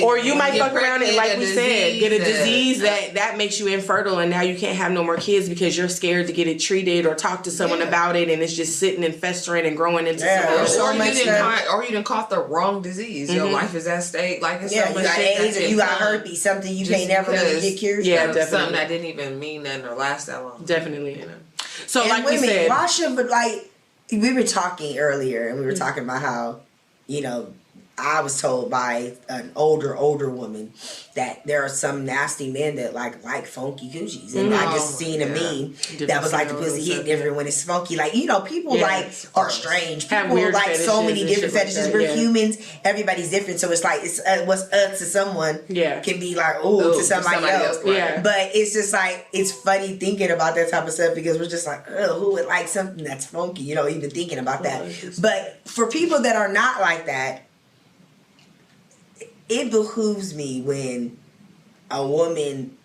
Or you might fuck around and, like we said, get a disease that makes you infertile and now you can't have no more kids because you're scared to get it treated or talk to someone about it and it's just sitting and festering and growing into something else. Or you done caught the wrong disease. Your life is at stake. Like it's you got AIDS or you got herpes, something you can't never really get cured. Yeah, definitely. Something that didn't even mean nothing or last that long. Definitely. So and like women, we said, wash up, but like we were talking earlier, and we were talking about how, I was told by an older woman that there are some nasty men that like funky coochies, and I just seen a meme that was like the pussy hit different when it's funky. Like people are strange. People like so many different fetishes. We're humans. Everybody's different, so it's like it's what's to someone can be like to somebody else. Yeah. But it's just like it's funny thinking about that type of stuff because we're just like, who would like something that's funky? Even thinking about that. But for people that are not like that, it behooves me when a woman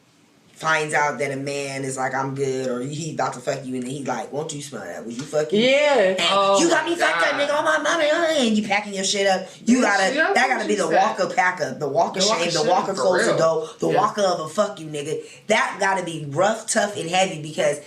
finds out that a man is like, I'm good, or he about to fuck you, and then he like, won't you smell that? Would you fuck you? Yeah. And you got me fucked up, nigga. Oh my mama, and you packing your shit up. That gotta be the walker packer, the walker shame, the walker close the door, the walker of a fuck you, nigga. That gotta be rough, tough, and heavy because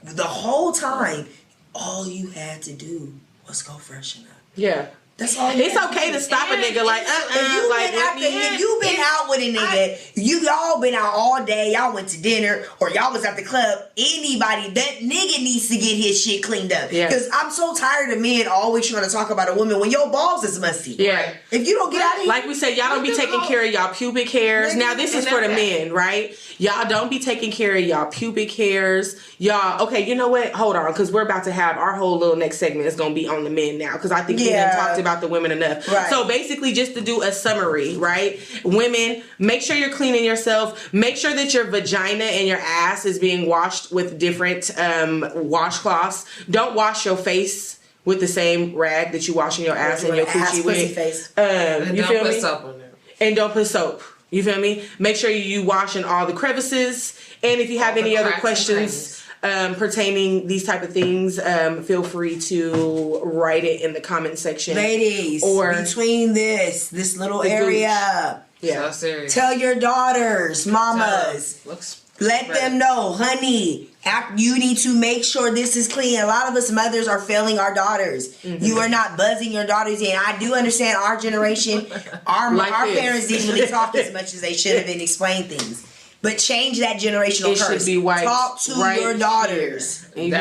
the whole time, all you had to do was go freshen up. Yeah. That's all. It's okay to stop a nigga like if you've been out with a nigga, y'all been out all day, y'all went to dinner or y'all was at the club. Anybody, that nigga needs to get his shit cleaned up. Because I'm so tired of men always trying to talk about a woman when your balls is musty. Yeah. If you don't get out of here, like we said, y'all don't be taking care of y'all pubic hairs. Now this is for the men, right? Y'all don't be taking care of y'all pubic hairs. Y'all, okay, you know what? Hold on, because we're about to have our whole little next segment is going to be on the men now. Because I think we done talked about the women enough. Right. So basically, just to do a summary, right? Women, make sure you're cleaning yourself. Make sure that your vagina and your ass is being washed with different washcloths. Don't wash your face with the same rag that you washing your ass and your coochie with. You feel me? Soap on there. And don't put soap. You feel me? Make sure you washing all the crevices. And if you have any other questions pertaining these type of things, feel free to write it in the comment section. Ladies, or between this little area. Yeah. So serious. Tell your daughters, mamas. Let them know, honey, you need to make sure this is clean. A lot of us mothers are failing our daughters. Mm-hmm. You are not buzzing your daughters in. I do understand our generation, our parents didn't really talk as much as they should have and explain things. But change that generational curse. Should be wiped talk to your daughters. Clean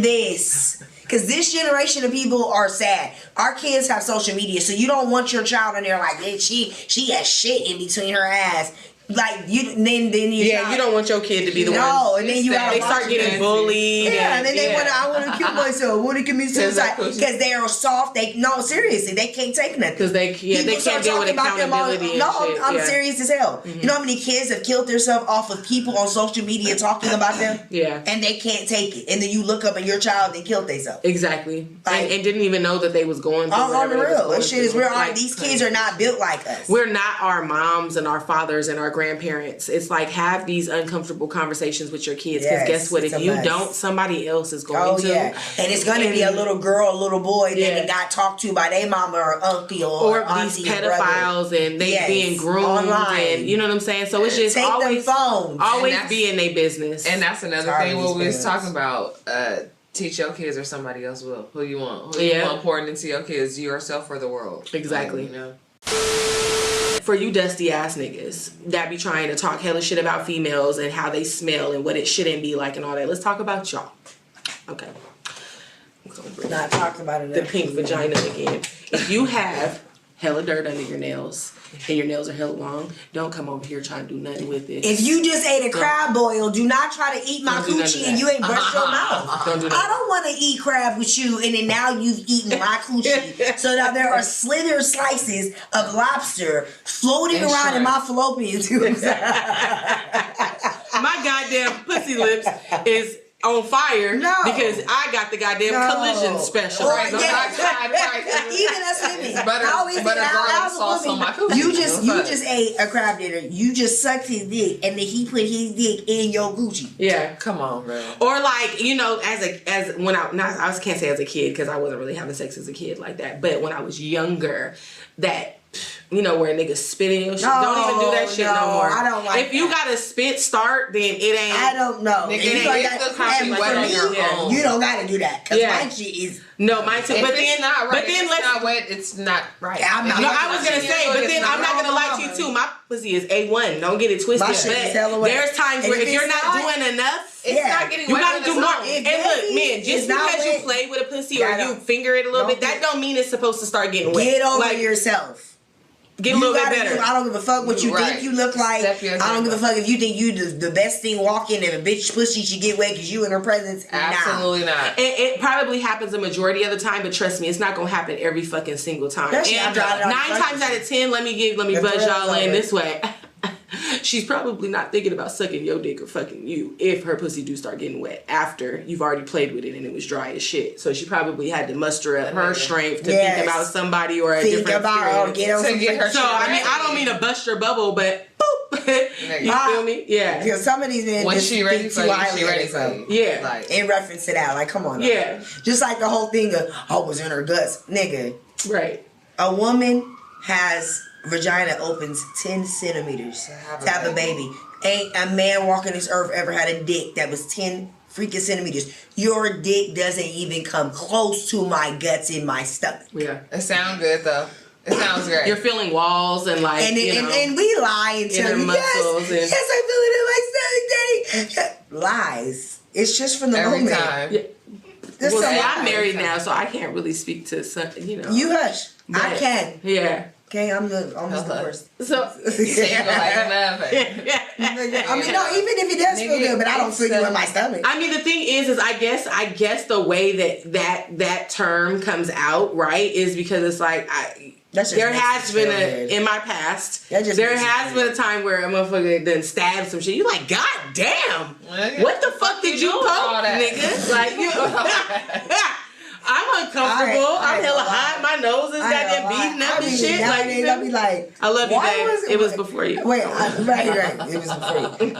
this. Because this generation of people are sad. Our kids have social media, so you don't want your child in there like, she has shit in between her ass. Like you, then you don't want your kid to be the one. No, and then they start getting bullied. Yeah, and then they I want to kill myself. Want to commit suicide because they are soft. Seriously, they can't take nothing. Because they can't deal with accountability. I'm serious as hell. Mm-hmm. You know how many kids have killed themselves off of people on social media talking about them? Yeah, and they can't take it. And then you look up and your child they killed themselves. Exactly, and didn't even know that they was going through. On the real, this shit is real. These kids are not built like us. We're not our moms and our fathers and our grandparents. It's like, have these uncomfortable conversations with your kids, because guess what? If you don't, somebody else is going to. And it's going to be a little girl, a little boy that got talked to by their mama or uncle or these pedophiles, and they being groomed online, and you know what I'm saying. So it's just always be in their business. And that's another thing what we was talking about. Teach your kids or somebody else will. Who you want? Who you want pouring into your kids? Yourself or the world? Exactly. You know. For you dusty ass niggas that be trying to talk hella shit about females and how they smell and what it shouldn't be like and all that, let's talk about y'all. Okay. Not talking about it. The pink vagina again. If you have hella dirt under your nails and your nails are hella long, don't come over here trying to do nothing with it. If you just ate a crab boil, do not try to eat my coochie and you ain't brushed your mouth. Don't do that. I don't want to eat crab with you, and then now you've eaten my coochie. So now there are slither slices of lobster floating around in my fallopian tubes. My goddamn pussy lips is on fire because I got the goddamn collision special. Right, even us women. Butter garlic sauce on my coochie. You just ate a crab dinner. You just sucked his dick, and then he put his dick in your coochie. Yeah, come on, bro. Or like, you know, as when I can't say as a kid because I wasn't really having sex as a kid like that. But when I was younger, that. You know, where niggas spit in your shit. Don't even do that shit no more. I don't like If you got a spit start, then it ain't. I don't know. Nigga, you don't got to do that. Because my shit is. No, mine too. But then, not right. But then, it's not wet. It's not right. I was gonna say, but then I'm not gonna lie to you too. My pussy is A1. Don't get it twisted. But there's times where if you're not doing enough, it's not getting. You gotta do more. And look, man, just because you play with a pussy or you finger it a little bit, that don't mean it's supposed to start getting wet. Get over yourself. Get a little bit better. I don't give a fuck what you think you look like. I don't give a fuck if you think you the best thing walking and a bitch pussy should get wet because you in her presence. Absolutely not. It probably happens a majority of the time, but trust me, it's not gonna happen every fucking single time. And 9 times out of 10, let me buzz y'all in this way. She's probably not thinking about sucking your dick or fucking you if her pussy do start getting wet after you've already played with it and it was dry as shit. So she probably had to muster up her strength to think about somebody or a different experience. So I mean, I don't mean to bust your bubble, but boop. You feel me? Yeah. Because some of these men when she ready for you, she ready for you. Yeah. Like, in reference to that, like, come on. Yeah. Just like the whole thing of, was in her guts. Nigga. Right. A woman has vagina opens 10 centimeters to have a baby. Ain't a man walking this earth ever had a dick that was 10 freaking centimeters. Your dick doesn't even come close to my guts in my stomach. Yeah. It sounds good though. It sounds great. You're feeling walls and like, and we lie and tell you, yes, I feel it in my stomach, daddy. Lies. It's just from the every moment. time. Yeah. Well, see, I'm married now, so I can't really speak to something, you know. You hush. But I can. Yeah. Okay, I'm the worst. So, I mean, no, even if it does feel good, but I don't feel you in my stomach. I mean, the thing is I guess the way that term comes out, right, is because it's like there has been in my past, there has been a time where a motherfucker done stabbed some shit. You like, God damn, what the fuck did you poke, nigga? Like, you. I'm uncomfortable. I'm hella hot. My nose is goddamn beating up and shit. Like, I'll be like, I love you, babe. It was before you. Wait, right. It was before you.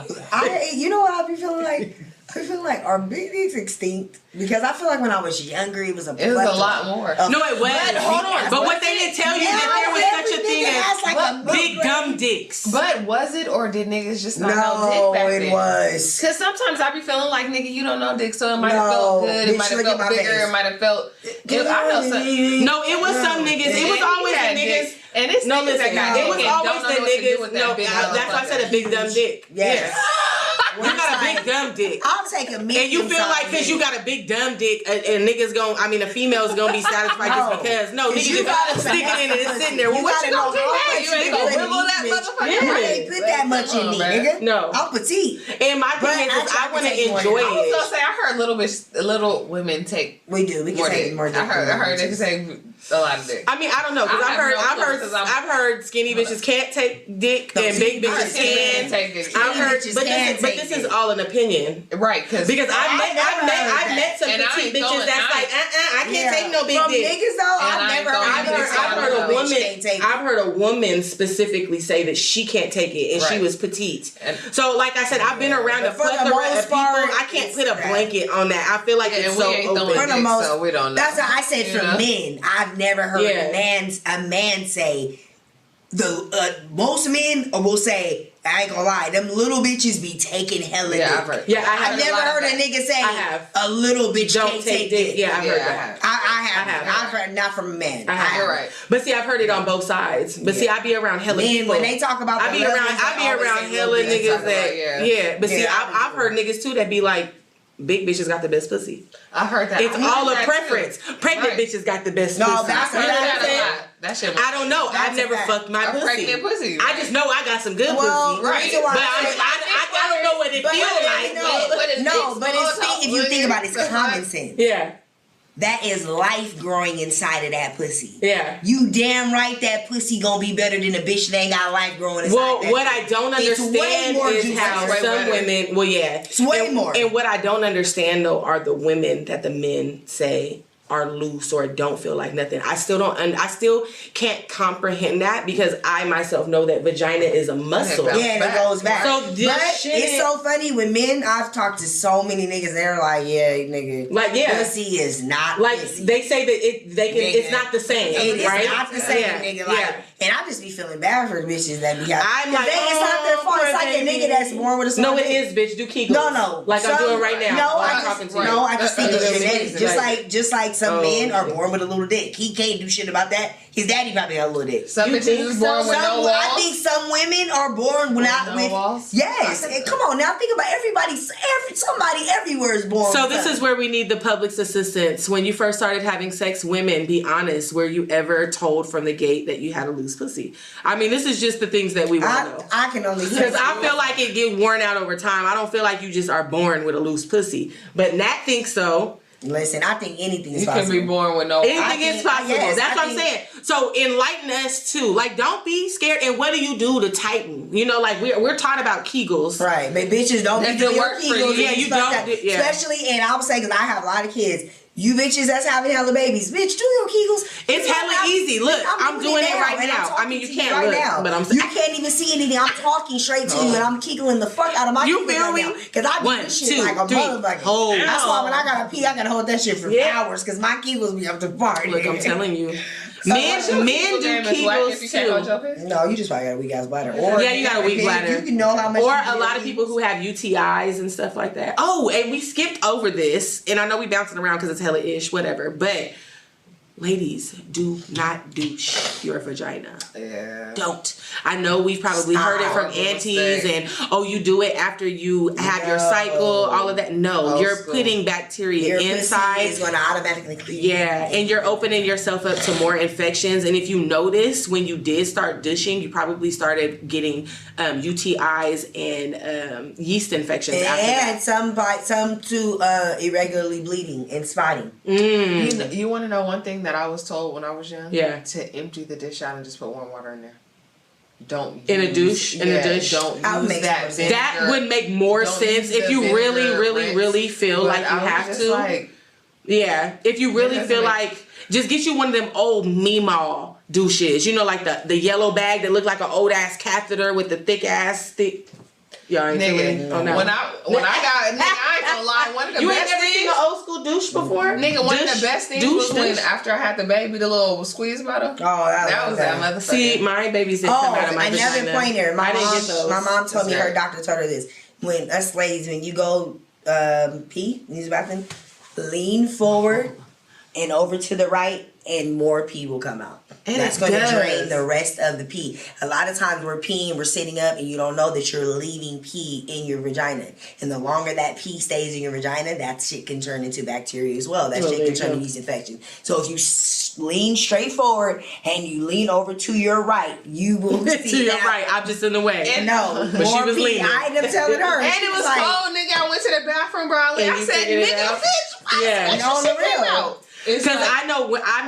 You know what I be feeling like? I feel like our big dicks extinct because I feel like when I was younger it was a lot more. No, it was. But hold on. But what they didn't tell you that there was such a thing as big dumb dicks. But was it or did niggas just not know dick back then? No, it was. Because sometimes I be feeling like, nigga, you don't know dick, so it might have felt good, it might have felt bigger, it might have felt. I know some. No, it was some niggas. It was always the niggas. And it's no, listen, it was always the niggas. No, that's why I said a big dumb dick. Yes. You got a big dumb dick. I'll take a medium. And you feel like because you got a big dumb dick, and niggas a female's gonna be satisfied just because. No, niggas just stick it in and it's sitting there. Well, what you gonna do now? You ain't gonna wiggle that motherfucker. You ain't put that much in me, nigga. No. I'm petite. And my thing is I want to enjoy it. I was gonna say, I heard little women take. We do. We can take more dick. I heard they can take a lot of dick. I mean, I don't know because I've heard skinny bitches can't take dick and big bitches can. I've heard, but this is all an opinion, right? Because I've met some petite bitches that's like, I can't take no big From dick. niggas though, I've heard a woman specifically say that she can't take it and she was petite. So like I said, I've been around a plethora of people. I can't put a blanket on that. I feel like it's so open. For the most, so we don't know. That's what I said for men. I've never heard a man say most men will say, I ain't gonna lie, them little bitches be taking hella dick. I've never heard a nigga say a little bitch can't take dick. Yeah, I've heard that. I've heard not from a man. You're right. But see, I've heard it on both sides. But see, I be around hella people. When they talk about I be around hella niggas that But see, I've heard niggas too that be like, big bitches got the best pussy. I've heard that. It's all a preference. Pregnant bitches got the best pussy. That shit. I don't know. I've never fucked my pussy. Pregnant pussy. I just know I got some good pussy. Right. But I don't know what it feels like. But if you think about it, it's common sense. Yeah. That is life growing inside of that pussy. Yeah. You damn right that pussy gonna be better than a bitch that ain't got life growing inside. Well, what I don't understand is how some women. Well, yeah, it's way more. And what I don't understand though are the women that the men say are loose or don't feel like nothing. I still don't. I still can't comprehend that because I myself know that vagina is a muscle. Yeah, and it goes back. So it's so funny when men. I've talked to so many niggas. They're like, yeah, nigga, pussy is not like pussy. They say that it's not the same. It is right? not the same, nigga. Like, and I just be feeling bad for the bitches that be out. I'm like, it's not their fault. It's like a nigga that's born with a small dick. No, it is, bitch. Do Kegels. No. Like I'm doing right now. I just think it's genetics. Just like some men are born with a little dick. He can't do shit about that. His daddy probably got a little dick. Some bitches is born with no walls. I think some women are born with walls. Yes. And come on now, think about somebody everywhere is born. So this is where we need the public's assistance. When you first started having sex, women, be honest. Were you ever told from the gate that you had a loose pussy? I mean, this is just the things that we want to know. I can only because I feel like it get worn out over time. I don't feel like you just are born with a loose pussy. But Nat thinks so. Listen, I think anything is possible. You can be born with no. Anything is possible. Yes, that's what I'm saying. So enlighten us too. Like, don't be scared. And what do you do to tighten? You know, like we're taught about Kegels, right? But bitches don't be doing Kegels. Yeah, you don't. Especially, and I would say because I have a lot of kids. You bitches that's having hella babies. Bitch, do your Kegels. It's hella easy. Look, I'm doing it right now. I mean, you can't look, but I'm saying. You can't even see anything. I'm talking straight to you and I'm Kegling the fuck out of my You feel me? Because I do this shit like a motherfucker. That's why when I gotta pee, I gotta hold that shit for hours because my Kegels be up to party. Look, I'm telling you. Men do Kegels too. No, you just probably got a weak ass bladder. Or you got a weak bladder. You can know how much. Or a lot of people who have UTIs and stuff like that. Oh, and we skipped over this, and I know we bouncing around because it's hella ish, whatever. But ladies, do not douche your vagina. Yeah. Don't. I know we've probably heard it from aunties and you do it after you have your cycle, all of that. No, you're putting bacteria inside. It's going to automatically clean. Yeah, and you're opening yourself up to more infections. And if you notice, when you did start douching, you probably started getting UTIs and yeast infections after that. Some to irregularly bleeding and spotting. You want to know one thing that I was told when I was young? Yeah. To empty the dish out and just put warm water in there. Don't in a douche. Don't use that. That would make more sense if you really feel like you have to. If you really feel like, just get you one of them old Meemaw douches. You know, like the yellow bag that look like an old ass catheter with the thick ass stick. Y'all ain't feeling. When I got nigga, I ain't gonna lie. One of the you best ain't never seen an old school douche before? Nigga, one of the best things was when after I had the baby, the little squeeze bottle. That was that motherfucker. See, my babies didn't come out of my vagina. Another pointer. My mom told me her doctor told her this. When us ladies, when you go pee, use the bathroom, lean forward and over to the right, and more pee will come out. And that's going to drain the rest of the pee. A lot of times we're peeing, we're sitting up, and you don't know that you're leaving pee in your vagina. And the longer that pee stays in your vagina, that shit can turn into bacteria as well. That shit can turn into yeast infection. So if you lean straight forward and you lean over to your right, you will see to your right. I'm just in the way. And no, but she was leaning. I ended up telling her. And it was cold, nigga. I went to the bathroom, bro. I said, nigga, bitch. Yeah. On the real. Because I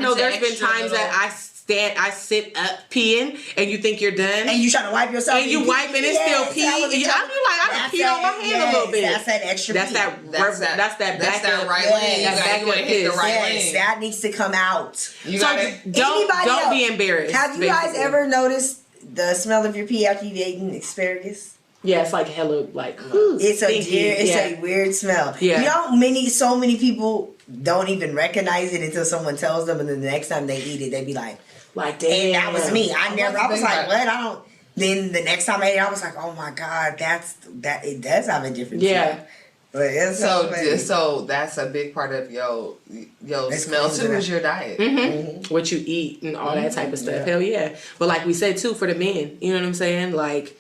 know there's been times that sit up peeing, and you think you're done, and you trying to wipe yourself, and you wipe and it's still pee. I be like, I peed on my hand a little bit. That's that extra. That's that right lane. That's you gotta hit the right lane. That needs to come out. Don't be embarrassed. Have you guys ever noticed the smell of your pee after you eaten asparagus? Yeah, it's like hella like it's a weird smell. Yeah. You know, so many people don't even recognize it until someone tells them, and then the next time they eat it, they be like damn, that was me. I was like, what? I don't. Then the next time I ate it, I was like, oh my god, that it does have a different smell. But it's so that's a big part of your smell too, is your diet. Mm-hmm. What you eat and all that type of stuff. Hell yeah. But like we said too, for the men, you know what I'm saying? Like,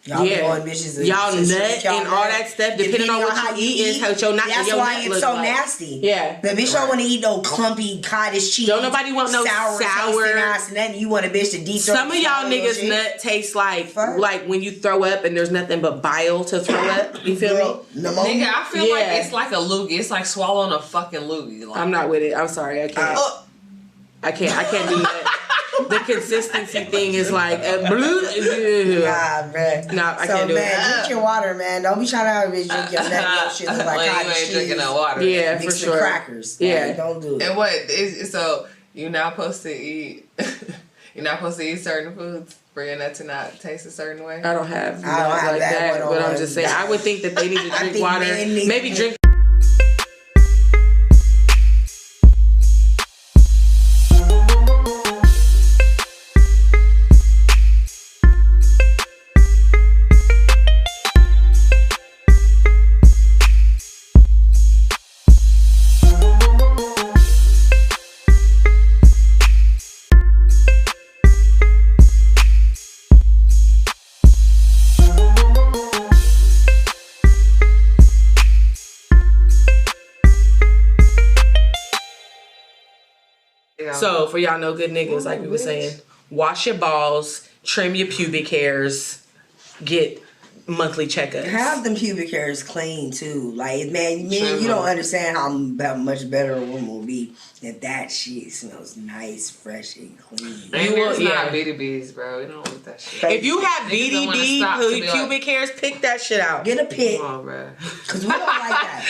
y'all bitches y'all nut and all that stuff, depending on what you eat, is how your nut. That's why it's so nasty. Yeah, the bitch don't want to eat no clumpy cottage cheese. Don't nobody want no sour ass nothing. You want a bitch to deep throat. Some of y'all niggas nut tastes like when you throw up and there's nothing but bile to throw up. You feel me? Nigga, I feel like it's like a loogie. It's like swallowing a fucking loogie. Like, I'm not with it. I'm sorry. I can't. I can't do that. The consistency thing is like blue. Nah, man. Nah, I can't do it. Drink your water, man. Don't be trying to have a bitch drink your nut. Shit look like cottage cheese. You ain't drinking no water. Yeah, for sure. Crackers. Yeah, like, don't do it. And what is so you're not supposed to eat? You're not supposed to eat certain foods for your nut to not taste a certain way. I don't have that, but I'm just saying. I would think that they need to drink water. Maybe drink. So, for y'all no good niggas, like we were saying, wash your balls, trim your pubic hairs, get monthly checkups. Have them pubic hairs clean too. Like, man, you don't understand how much better a woman will be if that shit smells nice, fresh, and clean. It's not BDBs, bro. We don't want that shit. If you have BDB pubic hairs, pick that shit out. Get a pick. Come on, bro. Because we don't like that.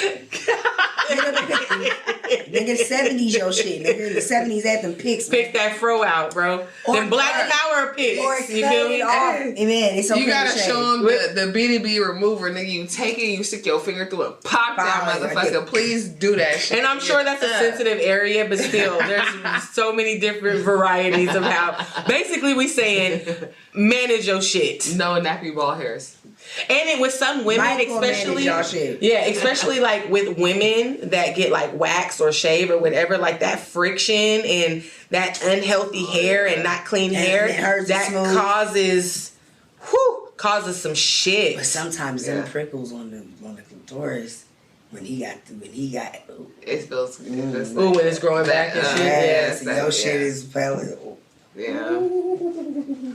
Nigga, 70s your shit. Nigga, the 70s had them picks. Pick that fro out, bro. Them Black Power picks. You feel me? Man, it's okay. You gotta show them the BDB remover, nigga. You take it, you stick your finger through it, pop that motherfucker. Please do that shit. And I'm sure that's a sensitive area, but still, there's so many different varieties of how. Basically, we saying manage your shit. No nappy ball hairs. And with some women, especially like with women that get like wax or shave or whatever, like that friction and that unhealthy hair and not clean hair, that causes some shit. But sometimes them prickles on the clitoris when he got it feels good. When it's growing back and shit. Your shit is pellet. Yeah.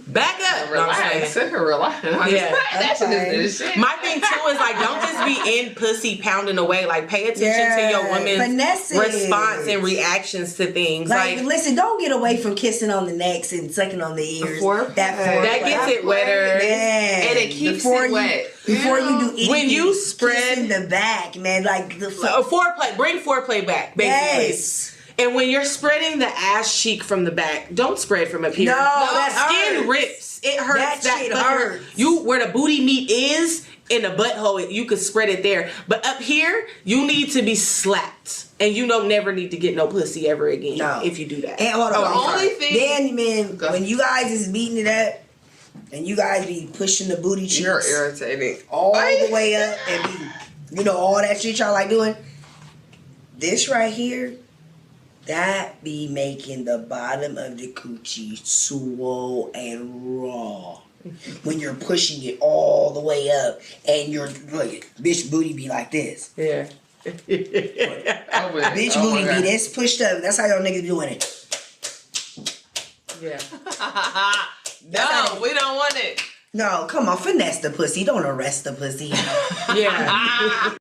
Back up. Relax. Relax. Yeah. That shit is shit. My thing too is like, don't just be in pussy pounding away. Like, pay attention to your woman's response and reactions to things. Like, listen, don't get away from kissing on the necks and sucking on the ears. That gets it wetter. Yeah. And it keeps it wet. Before you do anything, when you spread in the back, man, like the foreplay, bring foreplay back, basically. Yes. And when you're spreading the ass cheek from the back, don't spread from up here. No, that skin hurts. Rips. It hurts. That shit hurts. You where the booty meat is in the butthole, you could spread it there. But up here, you need to be slapped, and you don't never need to get no pussy ever again. No. If you do that. And hold on, then man, when you guys is beating it up, and you guys be pushing the booty cheeks, you're irritating all the way up, and be, all that shit y'all like doing. This right here. That be making the bottom of the coochie swole and raw. When you're pushing it all the way up and your bitch booty be like this. Yeah. Bitch booty be this pushed up. That's how y'all niggas doing it. Yeah. No, we don't want it. No, come on, finesse the pussy. Don't arrest the pussy. Yeah.